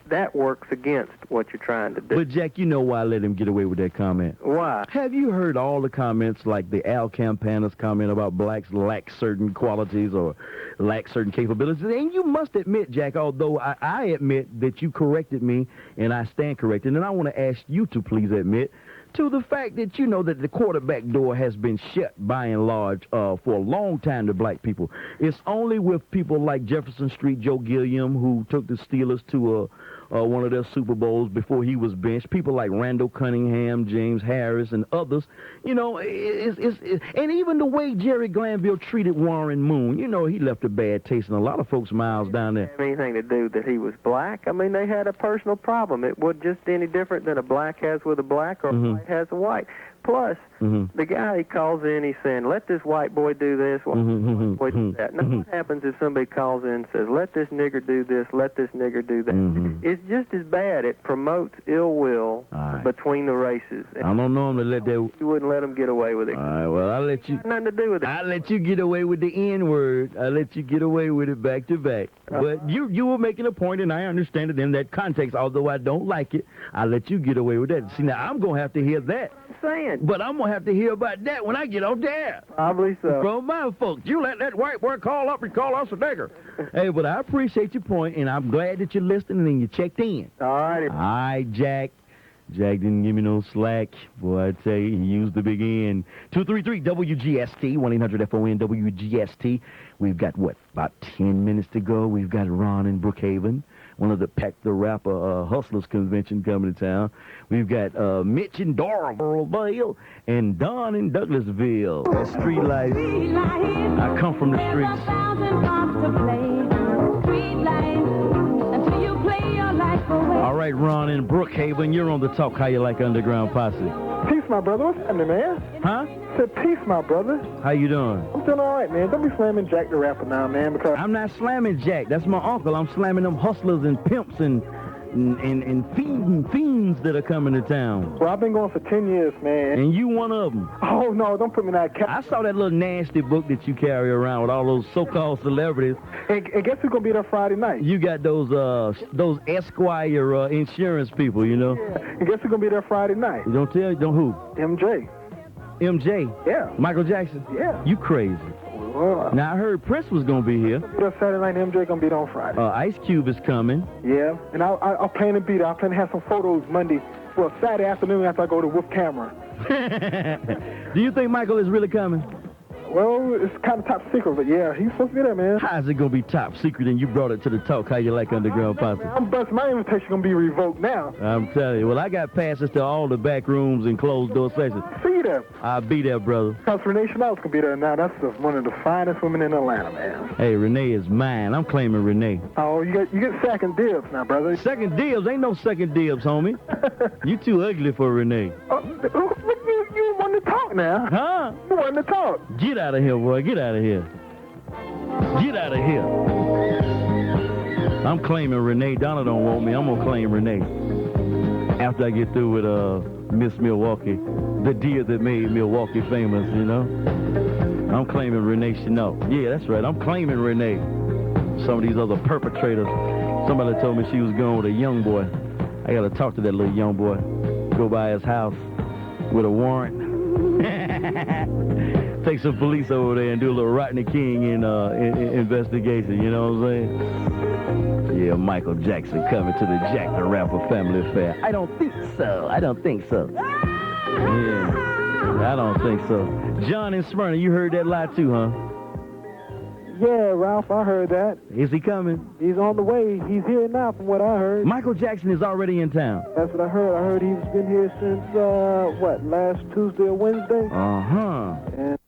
that works against what you're trying to do. But, Jack, you know why I let him get away with that comment? Why? Have you heard all the comments, like the Al Campana's comment about blacks lack certain qualities or lack certain capabilities? And you must admit, Jack, although I admit that you corrected me, and I stand corrected, and I want to ask you to please admit to the fact that, you know, that the quarterback door has been shut by and large for a long time to black people. It's only with people like Jefferson Street Joe Gilliam, who took the Steelers to one of their Super Bowls before he was benched. People like Randall Cunningham, James Harris, and others. You know, and even the way Jerry Glanville treated Warren Moon, you know, he left a bad taste in a lot of folks' mouths down there. Have anything to do that he was black? I mean, they had a personal problem. It wasn't just any different than a black has with a black or a white has a white. Plus, the guy he calls in, he's saying, let this white boy do this, white boy do that. Now, what happens if somebody calls in and says, let this nigger do this, let this nigger do that? It's just as bad. It promotes ill will between the races. I don't know him to let that... You wouldn't let him get away with it. All right, well, I'll let you... Nothing to do with it. I'll let you get away with the N-word. I'll let you get away with it back to back. But you were making a point, and I understand it in that context. Although I don't like it, I'll let you get away with that. See, now, I'm going to have to hear that. But I'm going to have to hear about that when I get off there. Probably so. From my folks. You let that white boy call up and call us a nigger. Hey, but I appreciate your point, and I'm glad that you're listening and you checked in. All right. All right, Jack. Jack didn't give me no slack. Boy, I tell you, he used the big N. 233-WGST, 1-800-FON-WGST. We've got, about 10 minutes to go. We've got Ron in Brookhaven, one of the Pack the Rapper Hustlers convention coming to town. We've got Mitch in Doraville and Don in Douglasville. That street life. I come from the streets. All right, Ron in Brookhaven, you're on the talk. How you like Underground Posse? Peace, my brother. What's happening, man? Huh? I said peace, my brother. How you doing? I'm doing all right, man. Don't be slamming Jack the Rapper now, man, because... I'm not slamming Jack. That's my uncle. I'm slamming them hustlers and pimps and fiends that are coming to town. Well, I've been going for 10 years, man. And you one of them. Oh, no, don't put me in that cat. I saw that little nasty book that you carry around with all those so-called celebrities. Hey, guess who's going to be there Friday night? You got those Esquire insurance people, you know? Yeah. And guess who's going to be there Friday night? Don't tell, don't who? MJ. MJ? Yeah. Michael Jackson? Yeah. You crazy. Well, now, I heard Prince was going to be here. Saturday night, MJ going to be there on Friday. Ice Cube is coming. Yeah, and I'll plan to be there. I'll plan to have some photos Monday, Saturday afternoon after I go to with camera. Do you think Michael is really coming? Well, it's kind of top secret, but yeah, he's supposed to be there, man. How's it going to be top secret and you brought it to the talk? How you like Underground Posse? I'm busting my invitation going to be revoked now. I'm telling you. Well, I got passes to all the back rooms and closed door sessions. See you there. I'll be there, brother. Because Renee Chanel's going to be there now. That's one of the finest women in Atlanta, man. Hey, Renee is mine. I'm claiming Renee. Oh, you get second dibs now, brother. Second dibs? Ain't no second dibs, homie. You too ugly for Renee. You want to talk now. Huh? You want to talk. Get out of here, boy. Get out of here. Get out of here. I'm claiming Renee. Donna don't want me. I'm going to claim Renee. After I get through with Miss Milwaukee, the deer that made Milwaukee famous, you know? I'm claiming Renee Chanel. Yeah, that's right. I'm claiming Renee. Some of these other perpetrators. Somebody told me she was going with a young boy. I got to talk to that little young boy. Go by his house with a warrant. Take some police over there and do a little Rodney King investigation, you know what I'm saying? Yeah, Michael Jackson coming to the Jack the Rapper family affair. I don't think so. I don't think so. Yeah, I don't think so. John in Smyrna, you heard that lie too, huh? Yeah, Ralph, I heard that. Is he coming? He's on the way. He's here now from what I heard. Michael Jackson is already in town. That's what I heard. I heard he's been here since, last Tuesday or Wednesday? Uh-huh. And